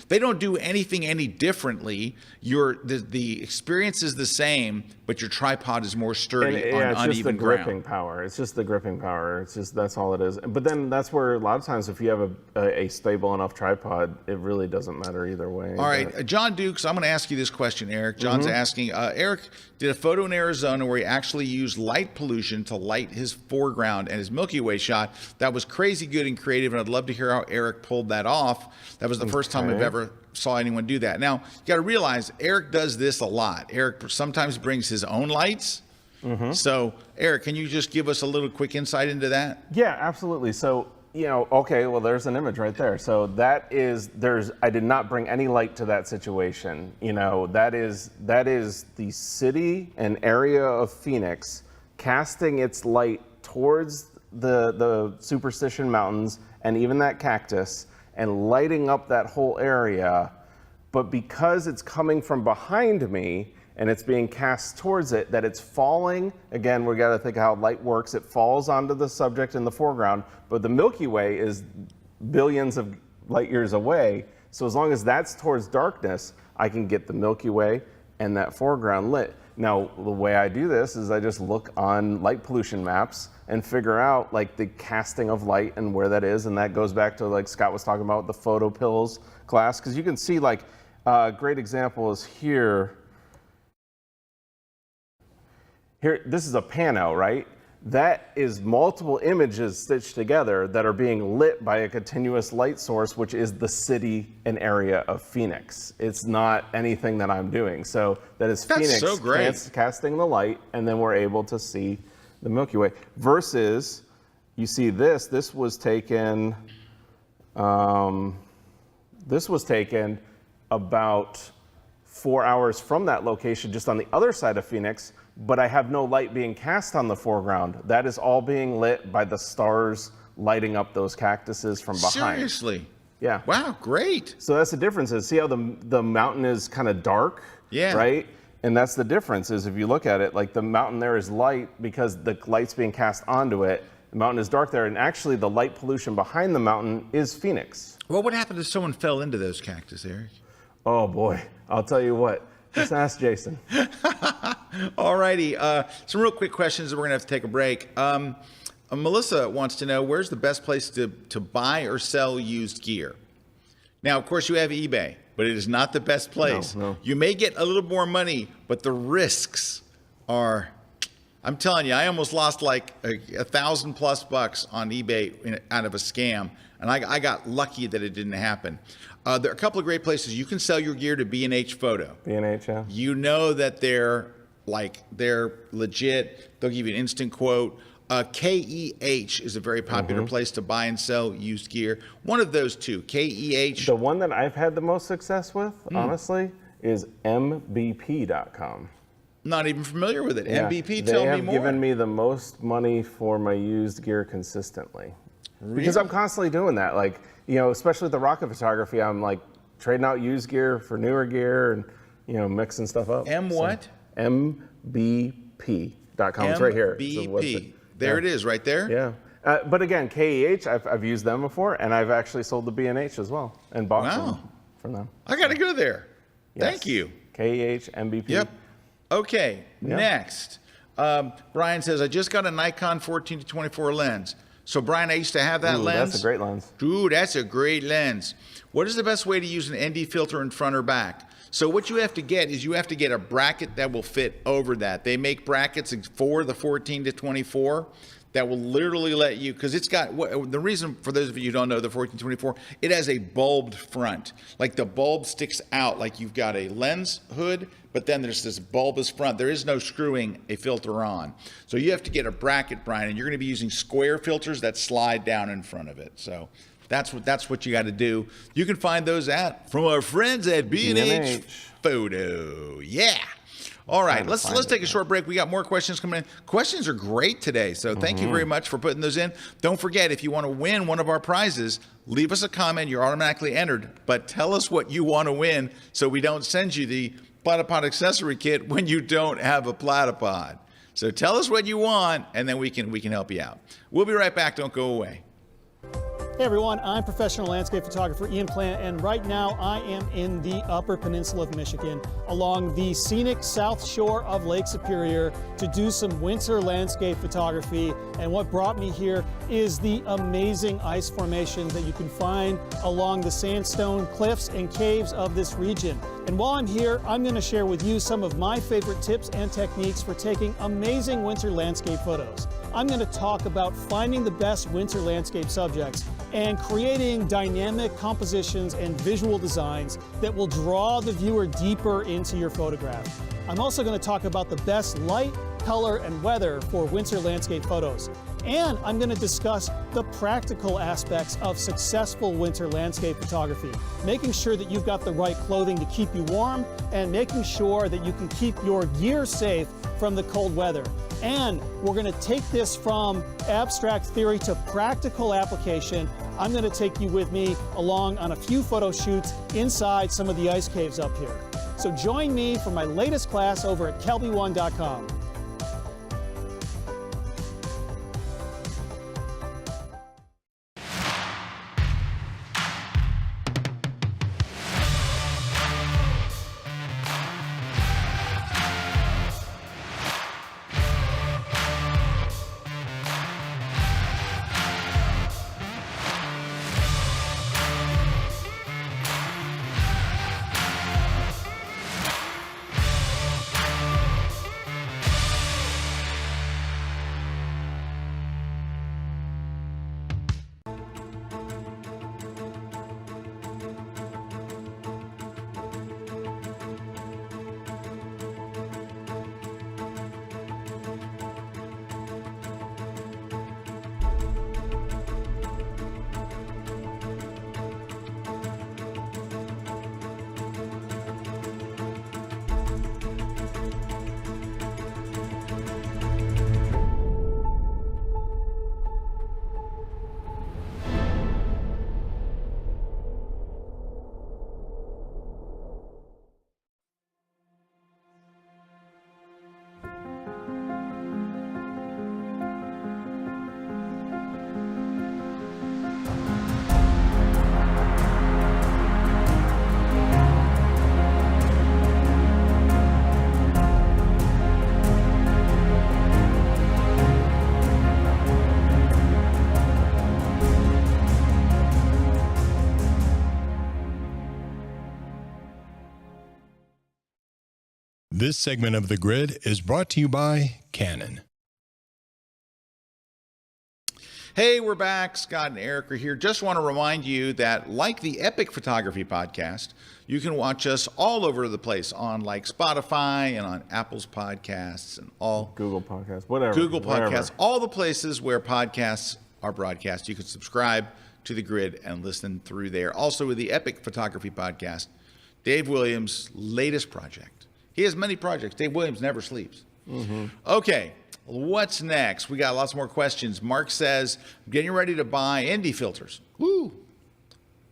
they don't do anything any differently. The experience is the same, but your tripod is more sturdy on uneven ground. Gripping power. It's just the gripping power. It's just, that's all it is. But then that's where a lot of times if you have a stable enough tripod, it really doesn't matter either way. All right, John Dukes, I'm going to ask you this question, Erik. John's asking, Erik did a photo in Arizona where he actually used light pollution to light his foreground and his Milky Way shot. That was crazy good and creative, and I'd love to hear how Erik pulled that off. That was the first time I've ever saw anyone do that. Now, you got to realize Erik does this a lot. Erik sometimes brings his own lights. So, Erik, can you just give us a little quick insight into that? Yeah, absolutely. So, okay, well, there's an image right there. So I did not bring any light to that situation. That is the city and area of Phoenix casting its light towards the Superstition Mountains and even that cactus and lighting up that whole area, but because it's coming from behind me and it's being cast towards it, that it's falling. Again, we got to think how light works. It falls onto the subject in the foreground, but the Milky Way is billions of light years away. So as long as that's towards darkness, I can get the Milky Way and that foreground lit. Now, the way I do this is I just look on light pollution maps and figure out like the casting of light and where that is. And that goes back to like Scott was talking about the photo pills class, because you can see like a great example is here. Here, this is a pano, right? That is multiple images stitched together that are being lit by a continuous light source, which is the city and area of Phoenix. It's not anything that I'm doing. So that is Phoenix so great. casting the light, and then we're able to see the Milky Way. Versus, you see this was taken, about 4 hours from that location, just on the other side of Phoenix, but I have no light being cast on the foreground. That is all being lit by the stars lighting up those cactuses from behind. Seriously? Yeah. Wow, great. So that's the difference. Is see how the mountain is kind of dark? Yeah. Right? And that's the difference is if you look at it, like the mountain there is light because the light's being cast onto it. The mountain is dark there, and actually the light pollution behind the mountain is Phoenix. What would happen if someone fell into those cactus, Eric? Oh boy, I'll tell you what. Just ask Jason. All righty. Some real quick questions, and we're going to have to take a break. Melissa wants to know, where's the best place to buy or sell used gear? Now, of course, you have eBay, but it is not the best place. No. You may get a little more money, but the risks are, I'm telling you, I almost lost like $1,000+ on eBay out of a scam, and I got lucky that it didn't happen. There are a couple of great places. You can sell your gear to B&H Photo. B&H, yeah. You know that they're legit. They'll give you an instant quote. KEH is a very popular place to buy and sell used gear. One of those two, KEH. The one that I've had the most success with, honestly, is mbp.com. Not even familiar with it. Yeah. MVP, tell me more. They have given me the most money for my used gear consistently. Really? Because I'm constantly doing that. Like, you know, especially with the rocket photography, I'm like trading out used gear for newer gear and, you know, mixing stuff up. What? mbp.com. It's right here. MVP. There it is, right there. Yeah. But again, KEH, I've used them before, and I've actually sold to B&H as well and bought from them. I got to go there. Yes. Thank you. KEH, MVP. Yep. Okay, next. Brian says, I just got a Nikon 14-24 lens. So, Brian, I used to have that lens. That's a great lens. Dude, that's a great lens. What is the best way to use an ND filter in front or back? So what you have to get is you have to get a bracket that will fit over that. They make brackets for the 14-24 that will literally let you, because it's got, the reason for those of you who don't know the 14-24, it has a bulbed front. Like the bulb sticks out like you've got a lens hood, but then there's this bulbous front. There is no screwing a filter on. So you have to get a bracket, Brian, and you're going to be using square filters that slide down in front of it. So that's what you got to do. You can find those from our friends at B&H Photo. Yeah. All right, let's take a short break. We got more questions coming in. Questions are great today, so thank you very much for putting those in. Don't forget, if you want to win one of our prizes, leave us a comment. You're automatically entered, but tell us what you want to win so we don't send you the platypod accessory kit when you don't have a platypod. So tell us what you want, and then we can help you out. We'll be right back. Don't go away. Hey everyone, I'm professional landscape photographer Ian Plant, and right now I am in the Upper Peninsula of Michigan along the scenic south shore of Lake Superior to do some winter landscape photography. And what brought me here is the amazing ice formation that you can find along the sandstone cliffs and caves of this region. And while I'm here, I'm going to share with you some of my favorite tips and techniques for taking amazing winter landscape photos. I'm going to talk about finding the best winter landscape subjects and creating dynamic compositions and visual designs that will draw the viewer deeper into your photograph. I'm also going to talk about the best light, color, and weather for winter landscape photos. And I'm going to discuss the practical aspects of successful winter landscape photography, making sure that you've got the right clothing to keep you warm and making sure that you can keep your gear safe from the cold weather. And we're going to take this from abstract theory to practical application. I'm going to take you with me along on a few photo shoots inside some of the ice caves up here. So join me for my latest class over at kelby1.com. This segment of The Grid is brought to you by Canon. Hey, we're back. Scott and Erik are here. Just want to remind you that, like the Epic Photography Podcast, you can watch us all over the place on like Spotify and on Apple's podcasts and all Google Podcasts, whatever. Google Podcasts, whatever. all the places where podcasts are broadcast. You can subscribe to The Grid and listen through there. Also with the Epic Photography Podcast, Dave Williams' latest project. He has many projects. Dave Williams never sleeps. Mm-hmm. Okay, what's next? We got lots more questions. Mark says, I'm getting ready to buy ND filters. Woo!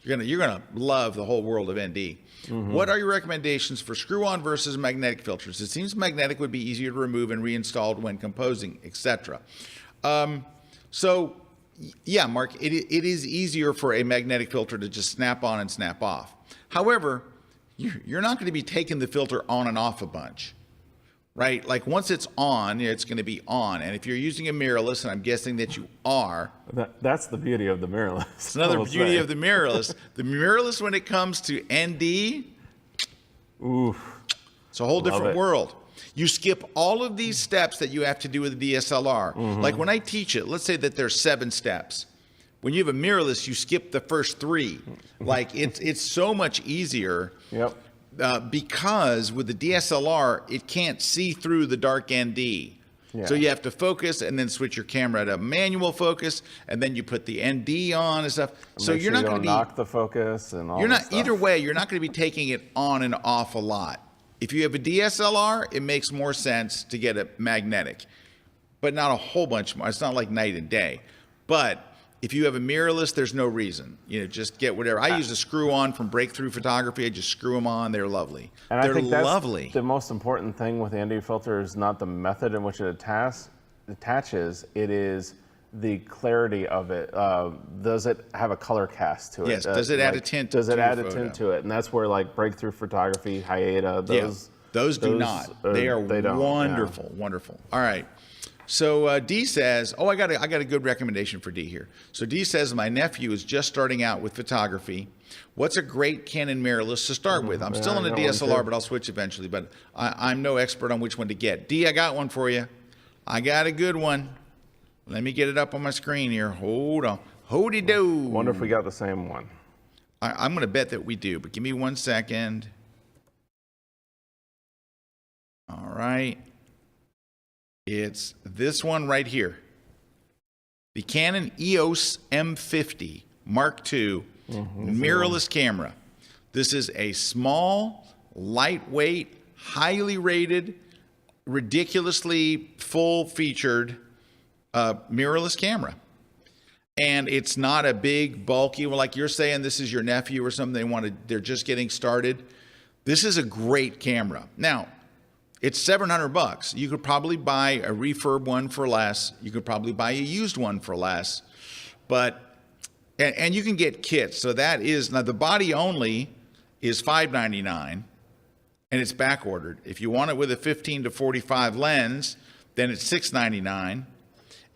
You're gonna love the whole world of ND. Mm-hmm. What are your recommendations for screw-on versus magnetic filters? It seems magnetic would be easier to remove and reinstalled when composing, etc. So, yeah, Mark, it is easier for a magnetic filter to just snap on and snap off. However, you're not going to be taking the filter on and off a bunch, right? Like once it's on, it's going to be on. And if you're using a mirrorless, and I'm guessing that you are. That's the beauty of the mirrorless. It's another beauty of the mirrorless. The mirrorless, when it comes to ND, oof, it's a whole different world. You skip all of these steps that you have to do with a DSLR. Mm-hmm. Like when I teach it, let's say that there's 7 steps. When you have a mirrorless, you skip the first 3. Like it's so much easier. Yep. Because with the DSLR, it can't see through the dark ND. Yeah. So you have to focus and then switch your camera to manual focus, and then you put the ND on and stuff. So you're not going to knock the focus and all. You're not either way. You're not going to be taking it on and off a lot. If you have a DSLR, it makes more sense to get a magnetic, but not a whole bunch more. It's not like night and day, but if you have a mirrorless, there's no reason. Just get whatever. I use a screw-on from Breakthrough Photography. I just screw them on. They're lovely. And they're I think that's lovely. The most important thing with the ND filter is not the method in which it attaches. It is the clarity of it. Does it have a color cast to it? Yes. Does it add a tint? Does it add a photo? Tint to it? And that's where like Breakthrough Photography, Hyeta, those do not. They are wonderful, wonderful. All right. So D says, I got a good recommendation for D here. So D says, my nephew is just starting out with photography. What's a great Canon mirrorless to start with? I'm still on a DSLR, but I'll switch eventually. But I'm no expert on which one to get. D, I got one for you. I got a good one. Let me get it up on my screen here. Hold on. Hody-do. Wonder if we got the same one. I'm going to bet that we do, but give me 1 second. All right. It's this one right here. The Canon EOS M50 Mark II mirrorless camera. This is a small, lightweight, highly rated, ridiculously full-featured mirrorless camera. And it's not a big, bulky, well, like you're saying, this is your nephew or something. They're just getting started. This is a great camera. Now, it's $700. You could probably buy a refurb one for less. You could probably buy a used one for less. But, and you can get kits. So that is, now the body only is $599 and it's back ordered. If you want it with a 15 to 45 lens, then it's $699.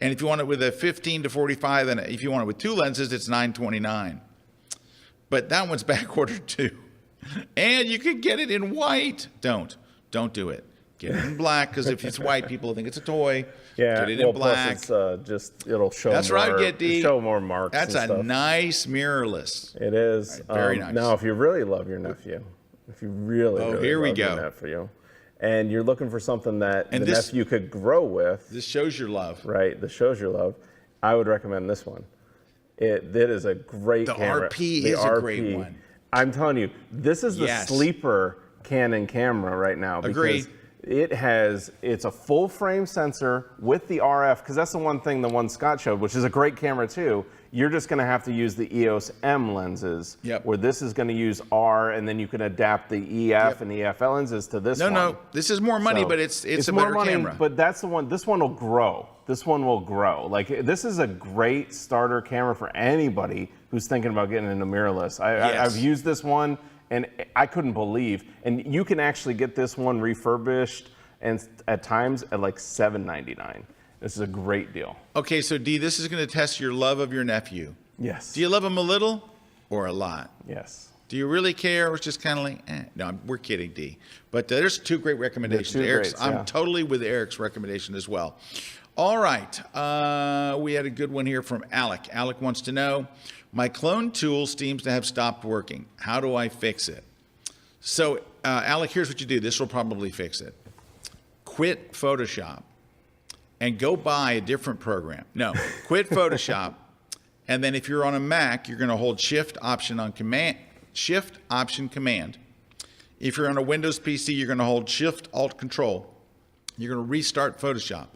And if you want it with a 15 to 45, and if you want it with 2 lenses, it's $929. But that one's back ordered too. And you can get it in white. Don't do it. Get it in black, because if it's white, people think it's a toy. Yeah, get it in black. Plus it's just, it'll show That's more, right, get D. show more marks. That's and a stuff. nice mirrorless. It is. Right, very nice. Now, if you really love your nephew, here we go. your nephew, and you're looking for something that And the nephew could grow with, This shows your love. right? That shows your love. I would recommend this one. It is a great camera. RP is a great one. I'm telling you, this is the Yes. sleeper Canon camera right now. Because Agreed. it's a full frame sensor with the RF, because that's the one Scott showed, which is a great camera too. You're just going to have to use the EOS M lenses, where this is going to use R, and then you can adapt the EF and EFL lenses to this one. No, this is more money, but it's a more better money, camera. But that's the one. This one will grow. This one will grow. Like, this is a great starter camera for anybody who's thinking about getting into mirrorless. I've used this one, and I couldn't believe. And you can actually get this one refurbished, and at times at like $799. This is a great deal. Okay, so D, this is going to test your love of your nephew. Yes. Do you love him a little or a lot? Yes. Do you really care, or it's just kind of like, eh? No, we're kidding, D. But there's 2 great recommendations. Two Eric's, greats, yeah. I'm totally with Eric's recommendation as well. All right, we had a good one here from Alec. Alec wants to know, my clone tool seems to have stopped working. How do I fix it? So, Alec, here's what you do. This will probably fix it. Quit Photoshop and go buy a different program. No, quit Photoshop, and then if you're on a Mac, you're going to hold Shift Option Command. If you're on a Windows PC, you're going to hold Shift Alt Control. You're going to restart Photoshop.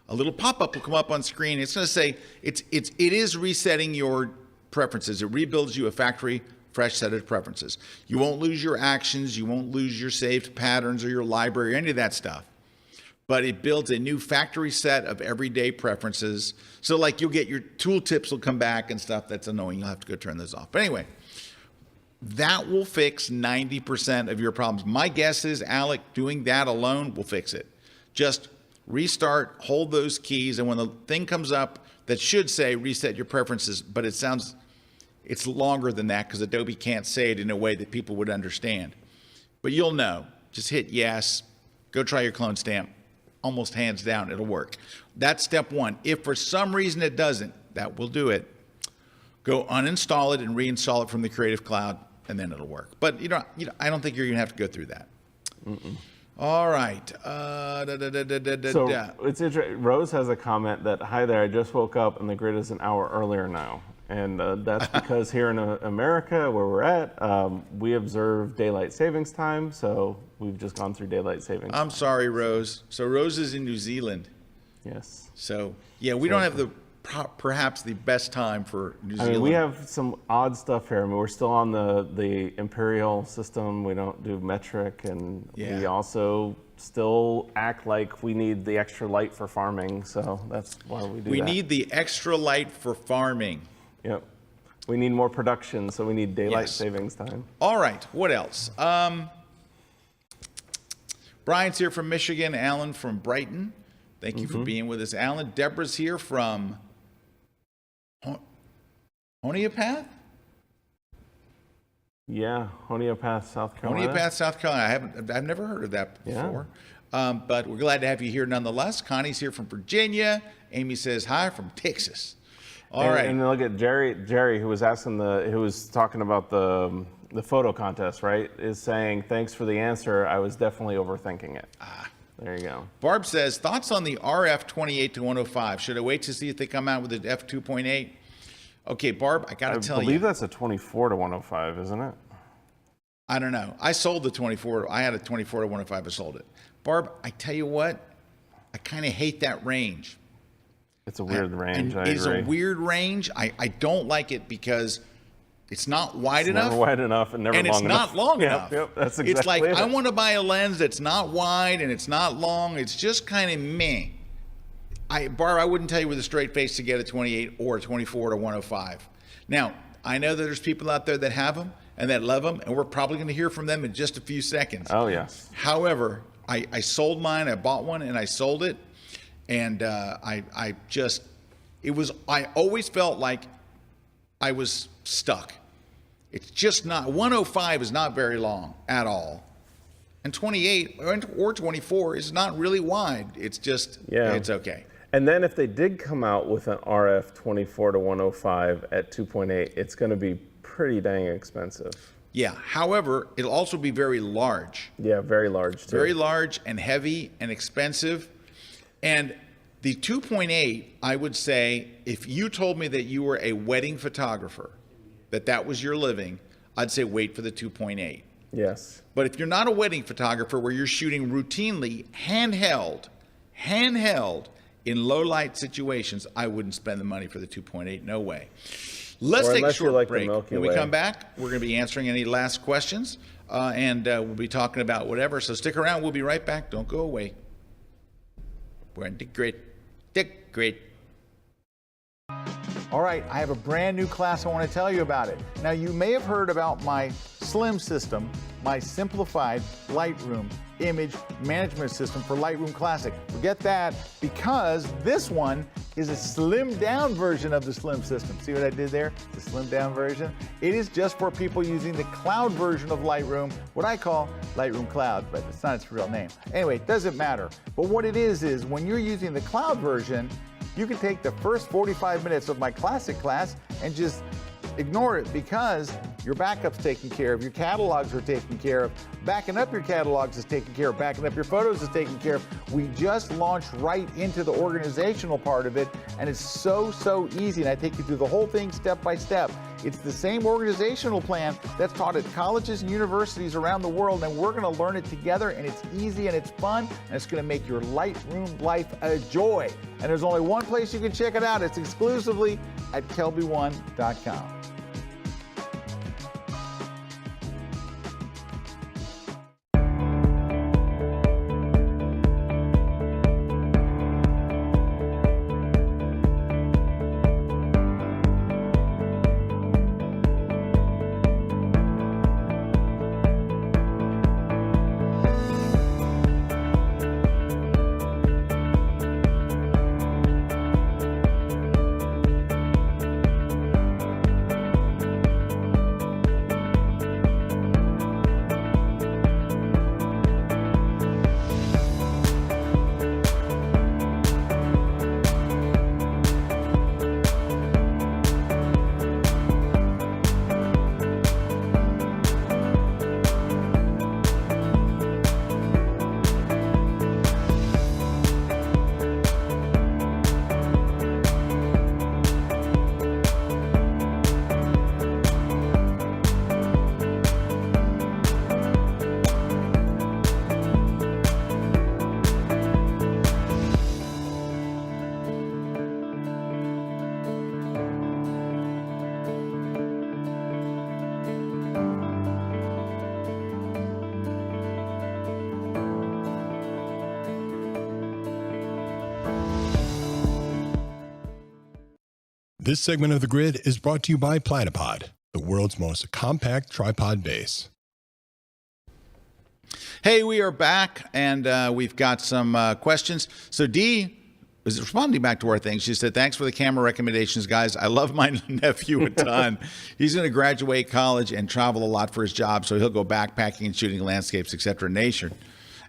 A little pop-up will come up on screen. It's going to say it is resetting your preferences. It rebuilds you a factory fresh set of preferences. You won't lose your actions. You won't lose your saved patterns or your library or any of that stuff. But it builds a new factory set of everyday preferences. So like you'll get your tooltips will come back and stuff that's annoying. You'll have to go turn those off. But anyway, that will fix 90% of your problems. My guess is, Alec, doing that alone will fix it. Just restart, hold those keys, and when the thing comes up that should say reset your preferences, but it's longer than that because Adobe can't say it in a way that people would understand. But you'll know. Just hit yes, go try your clone stamp. Almost hands down, it'll work. That's step 1. If for some reason it doesn't, that will do it. Go uninstall it and reinstall it from the Creative Cloud, and then it'll work. But I don't think you're gonna have to go through that. All right. So it's interesting. Rose has a comment that, hi there, I just woke up and the grid is an hour earlier now. And that's because here in America, where we're at, we observe daylight savings time. So we've just gone through daylight savings time. I'm sorry, Rose. So Rose is in New Zealand. Yes. So, yeah, we don't have perhaps the best time for New Zealand. I mean, we have some odd stuff here. I mean, we're still on the imperial system. We don't do metric, and we also still act like we need the extra light for farming. So that's why we do that. We need the extra light for farming. Yep. We need more production, so we need daylight savings time. All right. What else? Brian's here from Michigan. Alan from Brighton. Thank you for being with us, Alan. Deborah's here from Honiopath? Yeah, Honiopath, South Carolina. Honiopath, South Carolina. I've never heard of that before. But we're glad to have you here nonetheless. Connie's here from Virginia. Amy says hi from Texas. All right. And look at Jerry, who was talking about the photo contest, right? Is saying, thanks for the answer. I was definitely overthinking it. There you go. Barb says, thoughts on the RF 28 to 105. Should I wait to see if they come out with the F 2.8? Okay, Barb, I got to tell you. I believe that's a 24 to 105, isn't it? I don't know. I sold the 24. I had a 24 to 105. I sold it. Barb, I tell you what, I kind of hate that range. It's a weird range. I It's agree. a weird range. I don't like it because it's not wide enough. Never wide enough and never and long it's enough. not long enough. Yep, that's exactly It's like, it. I want to buy a lens that's not wide and it's not long. It's just kind of meh. Barb, I wouldn't tell you with a straight face to get a 28 or a 24 to 105. Now, I know that there's people out there that have them and that love them, and we're probably going to hear from them in just a few seconds. Oh, yes. However, I sold mine. I bought one and I sold it. And I always felt like I was stuck. It's just not, 105 is not very long at all. And 28 or 24 is not really wide. It's just, it's okay. And then if they did come out with an RF 24 to 105 at 2.8, it's going to be pretty dang expensive. Yeah. However, it'll also be very large. Yeah, very large too. Very large and heavy and expensive. And the 2.8, I would say, if you told me that you were a wedding photographer, that was your living, I'd say wait for the 2.8. Yes. But if you're not a wedding photographer where you're shooting routinely handheld in low light situations, I wouldn't spend the money for the 2.8. No way. Let's take a short break. When we come back, we're going to be answering any last questions, and we'll be talking about whatever. So stick around. We'll be right back. Don't go away. We're in the grid. All right, I have a brand new class. I want to tell you about it. Now, you may have heard about my Slim system, my simplified Lightroom image management system for Lightroom Classic. Forget that, because this one is a slimmed down version of the Slim system. See what I did there? The slimmed down version. It is just for people using the cloud version of Lightroom, what I call Lightroom Cloud, but it's not its real name. Anyway, it doesn't matter. But what it is when you're using the cloud version, you can take the first 45 minutes of my classic class and just ignore it, because your backup's taken care of, your catalogs are taken care of, backing up your catalogs is taken care of, backing up your photos is taken care of. We just launched right into the organizational part of it, and it's so easy, and I take you through the whole thing step by step. It's the same organizational plan that's taught at colleges and universities around the world, and we're going to learn it together, and it's easy and it's fun, and it's going to make your Lightroom life a joy. And there's only one place you can check it out. It's exclusively at kelby1.com. This segment of The Grid is brought to you by Platypod, the world's most compact tripod base. Hey, we are back, and we've got some questions. So Dee was responding back to our thing. She said, thanks for the camera recommendations, guys. I love my nephew a ton. He's going to graduate college and travel a lot for his job, so he'll go backpacking and shooting landscapes, etc. Nation.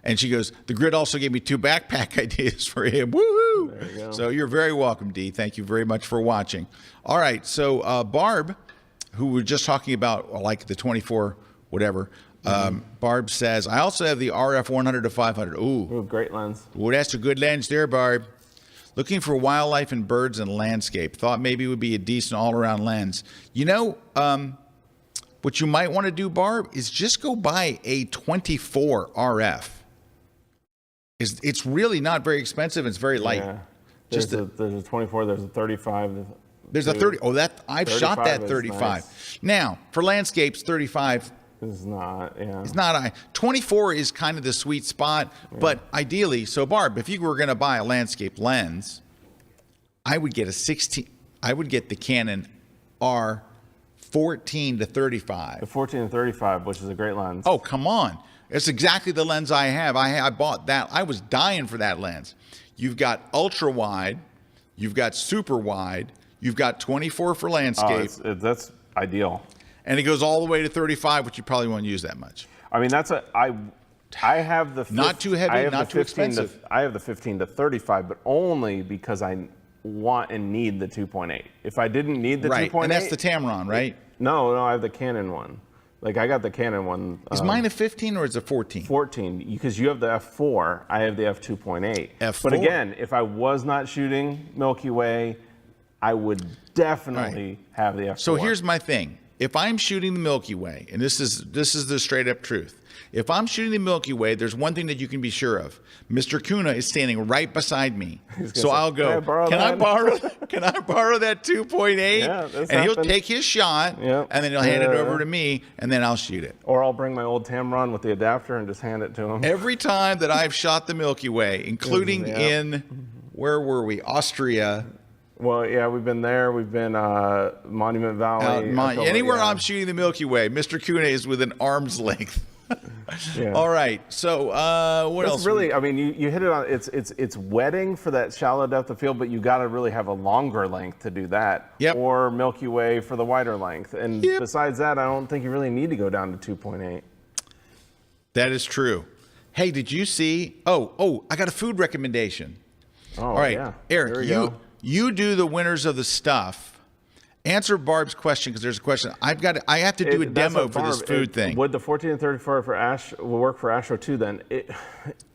And she goes, the Grid also gave me 2 backpack ideas for him. Woohoo! There you go. So you're very welcome, Dee. Thank you very much for watching. All right, so Barb, who we were just talking about, like the 24 whatever, Barb says, I also have the RF 100 to 500. Ooh, great lens. Ooh, that's a good lens there, Barb. Looking for wildlife and birds and landscape. Thought maybe it would be a decent all-around lens. You know, what you might want to do, Barb, is just go buy a 24 RF. it's really not very expensive. It's very light. Yeah. There's a 24. There's a 35. There's a 30. Oh, I've shot that 35. Nice. Now for landscapes, 35. It's not. Yeah. It's not. 24 is kind of the sweet spot, but ideally, so Barb, if you were going to buy a landscape lens, I would get a 16. I would get the Canon R 14 to 35. The 14 to 35, which is a great lens. Oh, come on. It's exactly the lens I have. I bought that. I was dying for that lens. You've got ultra wide, you've got super wide, you've got 24 for landscape. That's ideal. And it goes all the way to 35, which you probably won't use that much. I mean, I have the not too heavy, not too expensive. I have the 15 to 35, but only because I want and need the 2.8. If I didn't need the 2.8, and that's the Tamron, right? No, I have the Canon one. Like I got the Canon one. Is mine a 15 or is it 14? 14, because you have the f4. I have the f2.8. F4. But again, if I was not shooting Milky Way, I would definitely have the f4. So here's my thing. If I'm shooting the Milky Way, and this is the straight up truth. If I'm shooting the Milky Way, there's one thing that you can be sure of. Mr. Kuna is standing right beside me. So I'll go, can I borrow that 2.8? Yeah, and he'll take his shot, and then he'll hand it over to me, and then I'll shoot it. Or I'll bring my old Tamron with the adapter and just hand it to him. Every time that I've shot the Milky Way, including in, where were we? Austria. Well, yeah, we've been there. We've been Monument Valley. Anywhere I'm shooting the Milky Way, Mr. Kuna is within arm's length. Yeah. All right. So what else? Really, I mean, you hit it on. It's wetting for that shallow depth of field, but you got to really have a longer length to do that. Yep. Or Milky Way for the wider length. And besides that, I don't think you really need to go down to 2.8. That is true. Hey, did you see? Oh, I got a food recommendation. Oh, all right, yeah. Eric, you do the winners of the stuff. Answer Barb's question, because there's a question. I have to do a demo for this food thing. Would the 14 and 34 for Ash will work for Astro 2 then?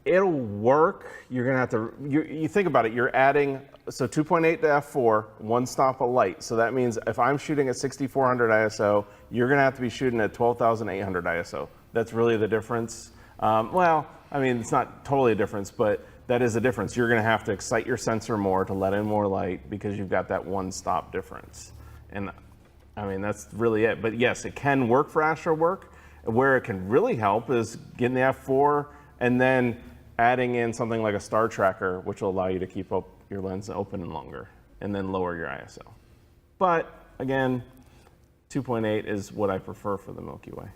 It'll work. You're gonna have to. You think about it. You're adding 2.8 to f4, one stop of light. So that means if I'm shooting at 6400 ISO, you're gonna have to be shooting at 12,800 ISO. That's really the difference. Well, I mean, it's not totally a difference, but that is a difference. You're gonna have to excite your sensor more to let in more light because you've got that one stop difference. And I mean, that's really it. But yes, it can work for Astro work. Where it can really help is getting the f4 and then adding in something like a star tracker, which will allow you to keep up your lens open and longer, and then lower your ISO. But again, 2.8 is what I prefer for the Milky Way.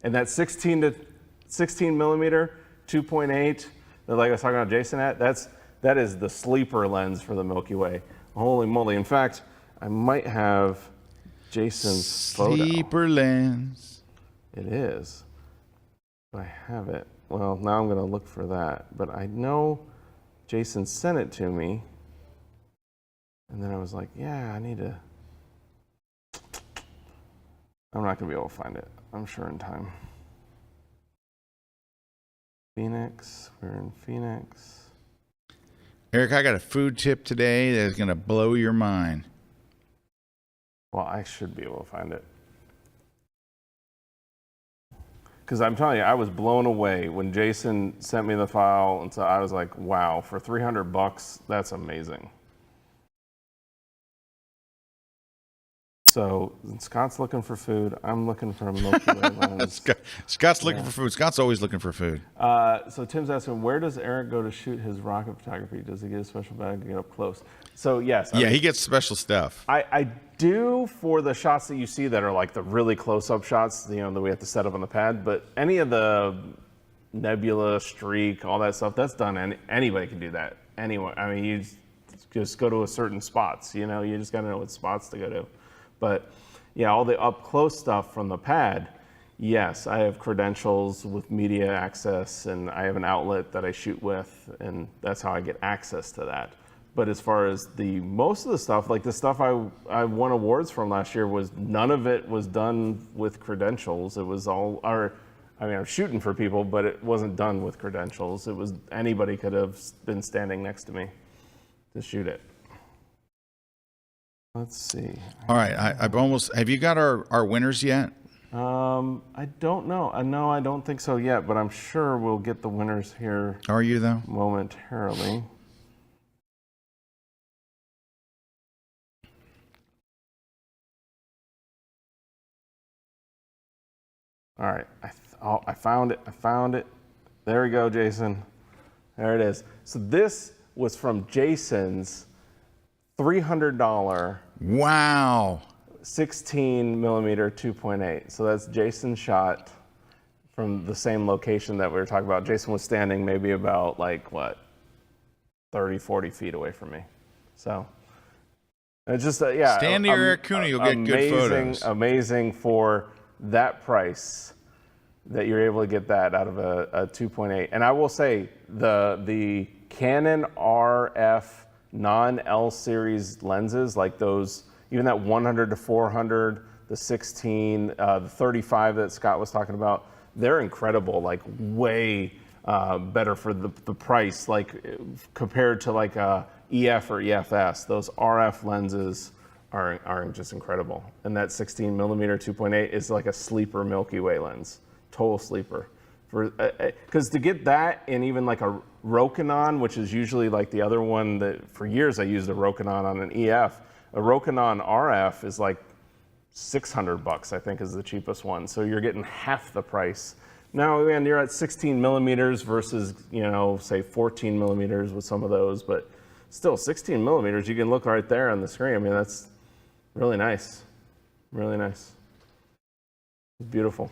And that 16 millimeter 2.8 that, like I was talking about Jason that is the sleeper lens for the Milky Way. Holy moly! In fact, I might have Jason's sleeper lens. It is. I have it. Well, now I'm going to look for that. But I know Jason sent it to me. And then I was like, yeah, I need to. I'm not going to be able to find it. I'm sure in time. Phoenix. We're in Phoenix. Eric, I got a food tip today that's going to blow your mind. Well, I should be able to find it. Because I'm telling you, I was blown away when Jason sent me the file, and so I was like, wow, for $300, that's amazing. So Scott's looking for food. I'm looking for a Milky Way lens. Scott's looking for food. Scott's always looking for food. So Tim's asking, where does Eric go to shoot his rocket photography? Does he get a special bag to get up close? So yes. I mean, he gets special stuff. I do for the shots that you see that are like the really close-up shots, that we have to set up on the pad. But any of the nebula, streak, all that stuff, that's done. And anybody can do that. Anyone. I mean, you just go to a certain spots. You just got to know what spots to go to. But yeah, all the up close stuff from the pad, yes, I have credentials with media access, and I have an outlet that I shoot with, and that's how I get access to that. But as far as most of the stuff, like the stuff I won awards from last year, none of it was done with credentials. It was all, I'm shooting for people, but it wasn't done with credentials. It was anybody could have been standing next to me to shoot it. Let's see. All right, have you got our winners yet? I don't know. No, I don't think so yet, but I'm sure we'll get the winners here Are you though? momentarily. All right, I found it. I found it. There we go, Jason. There it is. So this was from Jason's $300 Wow. 16 millimeter 2.8. So that's Jason's shot from the same location that we were talking about. Jason was standing maybe about like what, 30, 40 feet away from me. So it's just yeah. Stand near Erik Kuna, you'll get good photos. Amazing for that price that you're able to get that out of a 2.8. And I will say the Canon RF non-L series lenses, like those, even that 100 to 400, the 16, the 35 that Scott was talking about, they're incredible, like way better for the price, like compared to like a EF or EFS. Those RF lenses are just incredible. And that 16 millimeter 2.8 is like a sleeper Milky Way lens, total sleeper. Because to get that in even like a Rokinon, which is usually like the other one that for years I used a Rokinon on an EF, a Rokinon RF is like $600, I think is the cheapest one. So you're getting half the price. Now, again, you're at 16 millimeters versus, you know, say 14 millimeters with some of those, but still 16 millimeters, you can look right there on the screen. I mean, that's really nice. Really nice. Beautiful.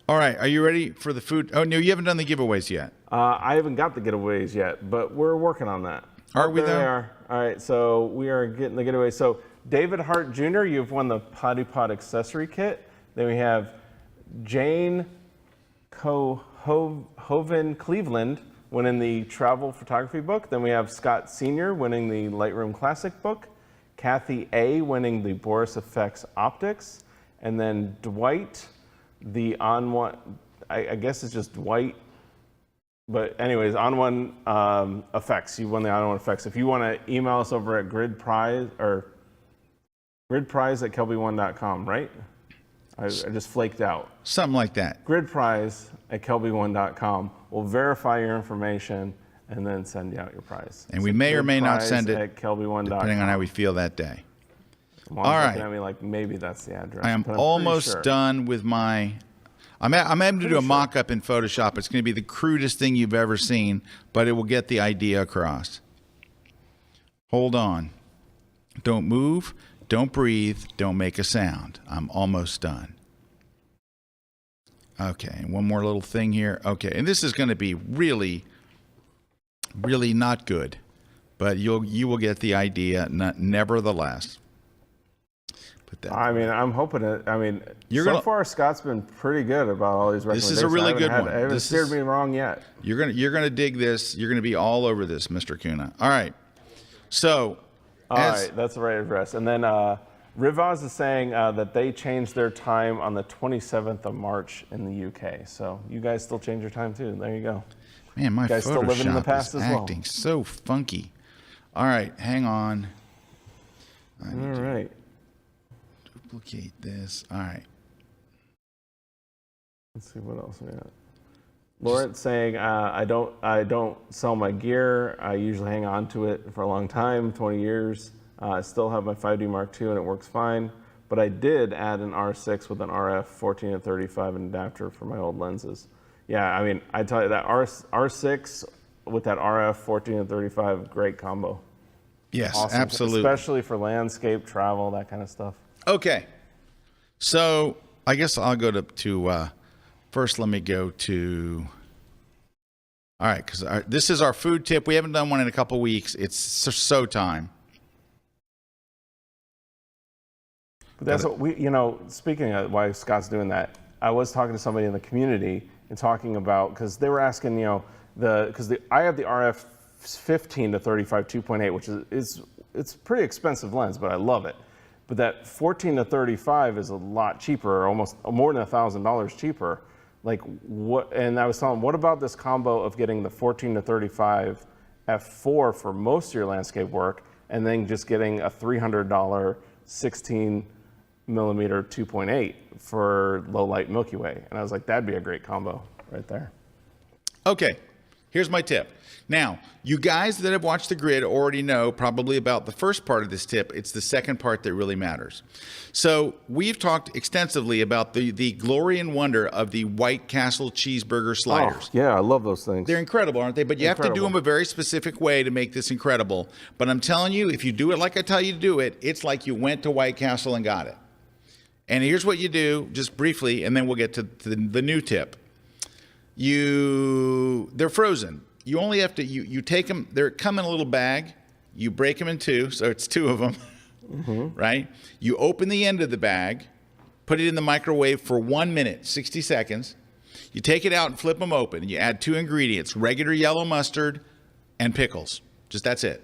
All right, are you ready for the food? Oh, no, you haven't done the giveaways yet. I haven't got the giveaways yet, but we're working on that. Are we there though? They are. All right, so we are getting the giveaway. So David Hart Jr., you've won the Potty Pot accessory kit. Then we have Jane Hoven Cleveland winning the travel photography book. Then we have Scott Sr. winning the Lightroom Classic book. Kathy A. winning the Boris Effects Optics. And then Dwight, the On One, I guess it's just Dwight. But anyways, On One Effects. You won the On One Effects. If you want to email us over at gridprize at kelby1.com, right? I just flaked out. Something like that. Gridprize at kelby1.com. We'll verify your information and then send you out your prize. And we may or may not send it at kelby1.com. depending on how we feel that day. All right. Looking at me like maybe that's the address. I am almost done with my... I'm having to do a mock-up in Photoshop. It's going to be the crudest thing you've ever seen, but it will get the idea across. Hold on. Don't move. Don't breathe. Don't make a sound. I'm almost done. Okay, and one more little thing here. Okay, and this is going to be really, really not good, but you will get the idea nevertheless. I mean, I'm hoping it. I mean, so far Scott's been pretty good about all these recommendations. This is a really good one. I haven't steered me wrong yet. You're gonna dig this. You're gonna be all over this, Mr. Kuna. All right. So. All right, that's the right address. And then Rivaz is saying that they changed their time on the 27th of March in the UK. So you guys still change your time too. There you go. Man, my guys still living in the past is as well. acting so funky. All right, hang on. All right. Duplicate this. All right. Let's see what else we got. Lawrence saying, I don't sell my gear. I usually hang on to it for a long time, 20 years. I still have my 5D Mark II and it works fine. But I did add an R6 with an RF 14 and 35 adapter for my old lenses. Yeah, I mean, I tell you that R6 with that RF 14 and 35, great combo. Yes, awesome. Absolutely. Especially for landscape, travel, that kind of stuff. Okay. So I guess I'll go to first, let me go to, all right, because this is our food tip. We haven't done one in a couple weeks. It's so time. But that's what we, speaking of why Scott's doing that, I was talking to somebody in the community and talking about, because they were asking, I have the RF 15 to 35 2.8, which it's a pretty expensive lens, but I love it. But that 14 to 35 is a lot cheaper, almost more than $1,000 cheaper. Like what? And I was telling them, what about this combo of getting the 14 to 35 f4 for most of your landscape work, and then just getting a $300 16 millimeter 2.8 for low light Milky Way. And I was like, that'd be a great combo right there. Okay, here's my tip. Now, you guys that have watched the grid already know probably about the first part of this tip. It's the second part that really matters. So we've talked extensively about the glory and wonder of the White Castle cheeseburger sliders. Oh, yeah, I love those things. They're incredible, aren't they? But you have to do them a very specific way to make this incredible. But I'm telling you, if you do it like I tell you to do it, it's like you went to White Castle and got it. And here's what you do, just briefly, and then we'll get to the new tip. They're frozen. You only have to, you take them, they come in a little bag, you break them in two, so it's two of them, right? You open the end of the bag, put it in the microwave for 1 minute, 60 seconds. You take it out and flip them open. You add 2 ingredients, regular yellow mustard and pickles. Just that's it.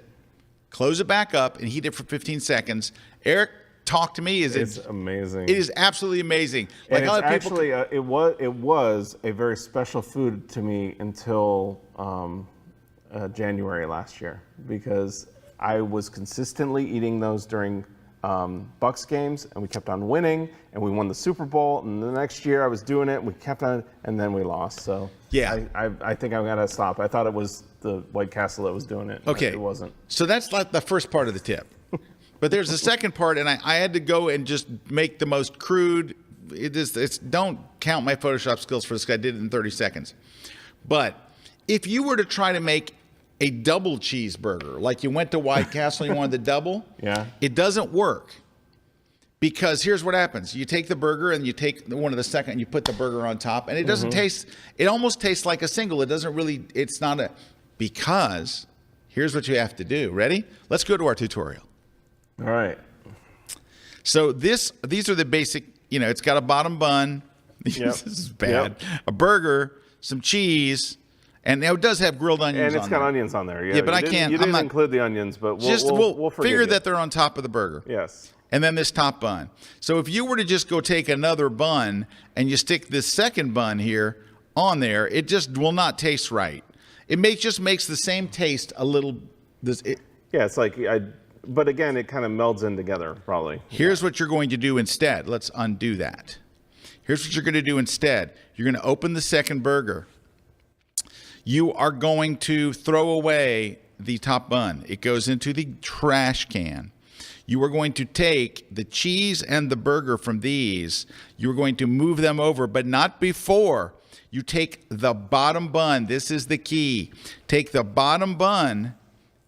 Close it back up and heat it for 15 seconds. Erik, talk to me. It's amazing. It is absolutely amazing. Like, and it's actually, it was a very special food to me until January last year, because I was consistently eating those during Bucks games, and we kept on winning, and we won the Super Bowl. And the next year I was doing it, we kept on, and then we lost. So yeah, I think I'm gonna stop. I thought it was the White Castle that was doing it. Okay, it wasn't. So that's like the first part of the tip. But there's the second part, and I had to go and just make the most crude. Don't count my Photoshop skills for this. I did it in 30 seconds. But if you were to try to make a double cheeseburger, like you went to White Castle and you wanted the double, yeah, it doesn't work. Because here's what happens. You take the burger and you take one of the second and you put the burger on top, and it doesn't taste, it almost tastes like a single. It doesn't really, it's not a, because here's what you have to do. Ready? Let's go to our tutorial. All right. So these are the basic, it's got a bottom bun. Yep. This is bad. Yep. A burger, some cheese, and now it does have grilled onions on there. And it's got onions on there. Yeah, but I can't. You didn't include the onions, but we'll figure that they're on top of the burger. Yes. And then this top bun. So if you were to just go take another bun and you stick this second bun here on there, it just will not taste right. It just makes the same taste a little. Yeah, it's like but again, it kind of melds in together, probably. Here's what you're going to do instead. Let's undo that. Here's what you're going to do instead. You're going to open the second burger. You are going to throw away the top bun. It goes into the trash can. You are going to take the cheese and the burger from these. You're going to move them over, but not before. You take the bottom bun. This is the key. Take the bottom bun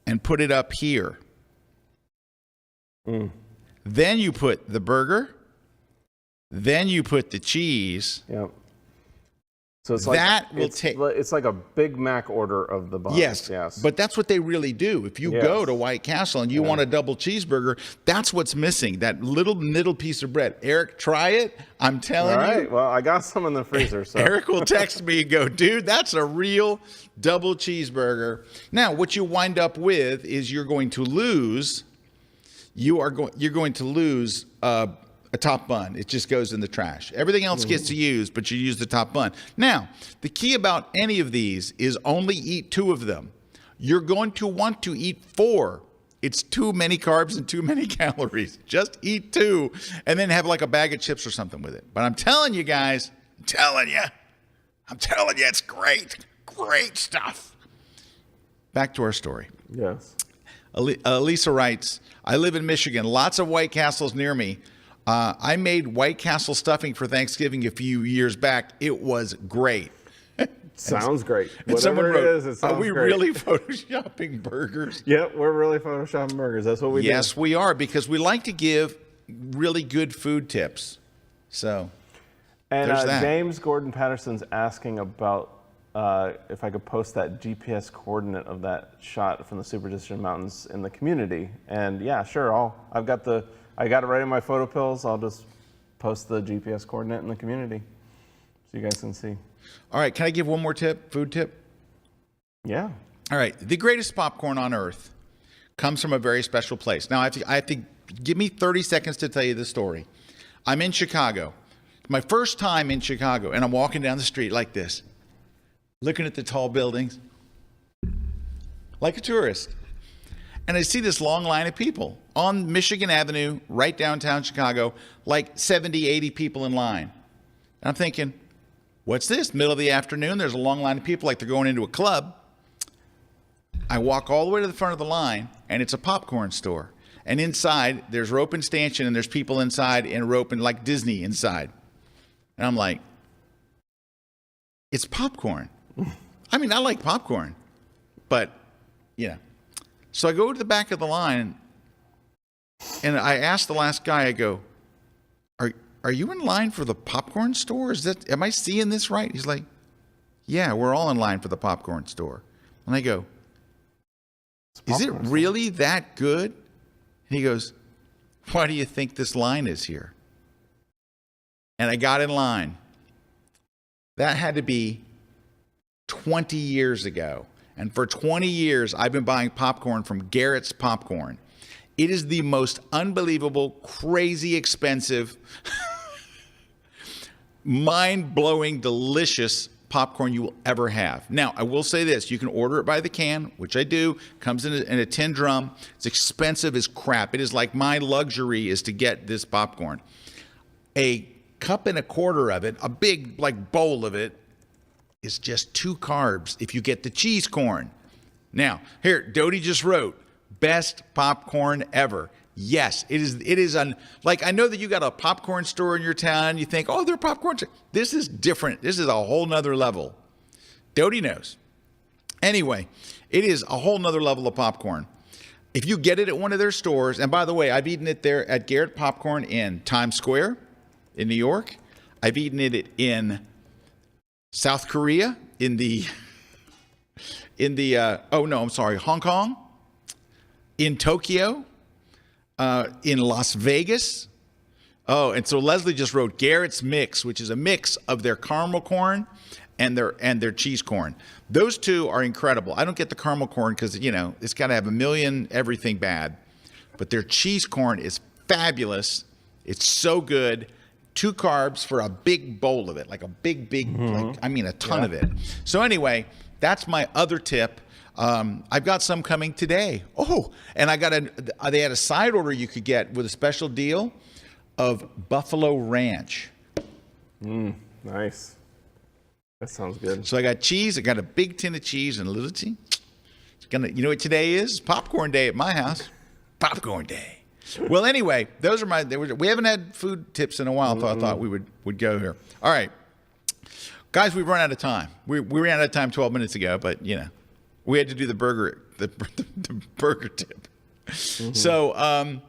and put it up here. Then you put the burger. Then you put the cheese. Yep. So it's like it's like a Big Mac order of the buns. Yes. But that's what they really do. If you go to White Castle and you want a double cheeseburger, that's what's missing. That little middle piece of bread. Erik, try it. I'm telling you. All right. Well, I got some in the freezer. So Erik will text me and go, dude, that's a real double cheeseburger. Now, what you wind up with is you're going to lose. You're going to lose a top bun. It just goes in the trash. Everything else gets used, but you use the top bun. Now, the key about any of these is only eat 2 of them. You're going to want to eat 4. It's too many carbs and too many calories. Just eat 2 and then have like a bag of chips or something with it. But I'm telling you guys, I'm telling you, it's great. Great stuff. Back to our story. Yes. Lisa writes, I live in Michigan. Lots of White Castles near me. I made White Castle stuffing for Thanksgiving a few years back. It was great. Sounds great. And someone Whatever wrote, it is, it sounds are we great. really photoshopping burgers? Yep, we're really photoshopping burgers. That's what we do. Yes, we are, because we like to give really good food tips. So, and there's that. James Gordon Patterson's asking about if I could post that GPS coordinate of that shot from the Superstition Mountains in the community. And yeah, sure. I got it right in my photo pills. I'll just post the GPS coordinate in the community so you guys can see. All right, can I give one more tip, food tip? Yeah. All right, the greatest popcorn on earth comes from a very special place. Now, I have to give me 30 seconds to tell you the story. I'm in Chicago. My first time in Chicago, and I'm walking down the street like this, looking at the tall buildings, like a tourist. And I see this long line of people. on Michigan Avenue, right downtown Chicago, like 70, 80 people in line. And I'm thinking, what's this? Middle of the afternoon, there's a long line of people like they're going into a club. I walk all the way to the front of the line, and it's a popcorn store. And inside, there's rope and stanchion, and there's people inside and rope and like Disney inside. And I'm like, it's popcorn. I mean, I like popcorn, but, you know. So I go to the back of the line, and I ask the last guy, I go, are you in line for the popcorn store? Am I seeing this right? He's like, yeah, we're all in line for the popcorn store. And I go, is it really that good? And he goes, why do you think this line is here? And I got in line. That had to be 20 years ago. And for 20 years, I've been buying popcorn from Garrett's Popcorn. It is the most unbelievable, crazy expensive, mind-blowing, delicious popcorn you will ever have. Now, I will say this. You can order it by the can, which I do. Comes in a tin drum. It's expensive as crap. It is like my luxury is to get this popcorn. A cup and a quarter of it, a big like bowl of it, is just 2 carbs if you get the cheese corn. Now, here, Dodie just wrote, best popcorn ever. Yes, it is like, I know that you got a popcorn store in your town. You think, oh, they're popcorn. This is different. This is a whole nother level. Dodie knows. Anyway, it is a whole nother level of popcorn. If you get it at one of their stores, and by the way, I've eaten it there at Garrett Popcorn in Times Square in New York. I've eaten it in South Korea, Hong Kong, in Tokyo, in Las Vegas. Oh, and so Leslie just wrote Garrett's Mix, which is a mix of their caramel corn and their cheese corn. Those two are incredible. I don't get the caramel corn because, you know, it's got to have a million everything bad. But their cheese corn is fabulous. It's so good. 2 carbs for a big bowl of it, like a big, like, I mean, a ton of it. So anyway, that's my other tip. I've got some coming today. Oh, and they had a side order you could get with a special deal of Buffalo Ranch. Nice. That sounds good. So I got cheese. I got a big tin of cheese and a little tea. You know what today is? Popcorn day at my house. Popcorn day. Well, anyway, those are we haven't had food tips in a while, so I thought we would go here. All right. Guys, we've run out of time. We ran out of time 12 minutes ago, but, you know, we had to do the burger tip. So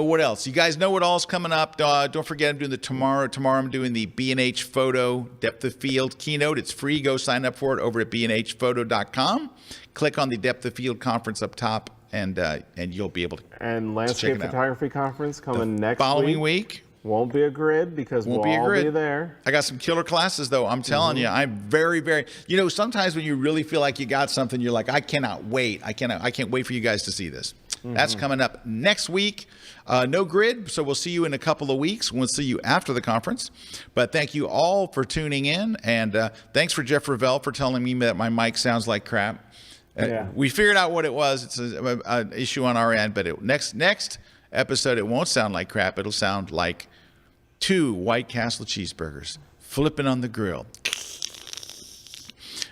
what else? You guys know what all's coming up. Don't forget, I'm doing tomorrow I'm doing the B&H Photo Depth of Field keynote. It's free. Go sign up for it over at bnhphoto.com. Click on the Depth of Field conference up top, and you'll be able to. And Landscape Photography Conference coming next following week. Won't be a grid because we'll all be there. I got some killer classes, though. I'm telling you, I'm very, very. You know, sometimes when you really feel like you got something, you're like, I cannot wait. I can't wait for you guys to see this. That's coming up next week. No grid, so we'll see you in a couple of weeks. We'll see you after the conference. But thank you all for tuning in, and thanks for Jeff Revell for telling me that my mic sounds like crap. We figured out what it was. It's an issue on our end, but next episode, it won't sound like crap. It'll sound like 2 White Castle cheeseburgers flipping on the grill.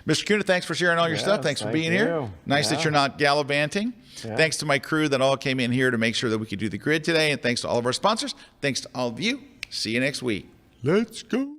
Mr. Kuna, thanks for sharing all your stuff. Thanks for being here. Nice that you're not gallivanting. Thanks to my crew that all came in here to make sure that we could do the grid today. And thanks to all of our sponsors. Thanks to all of you. See you next week. Let's go.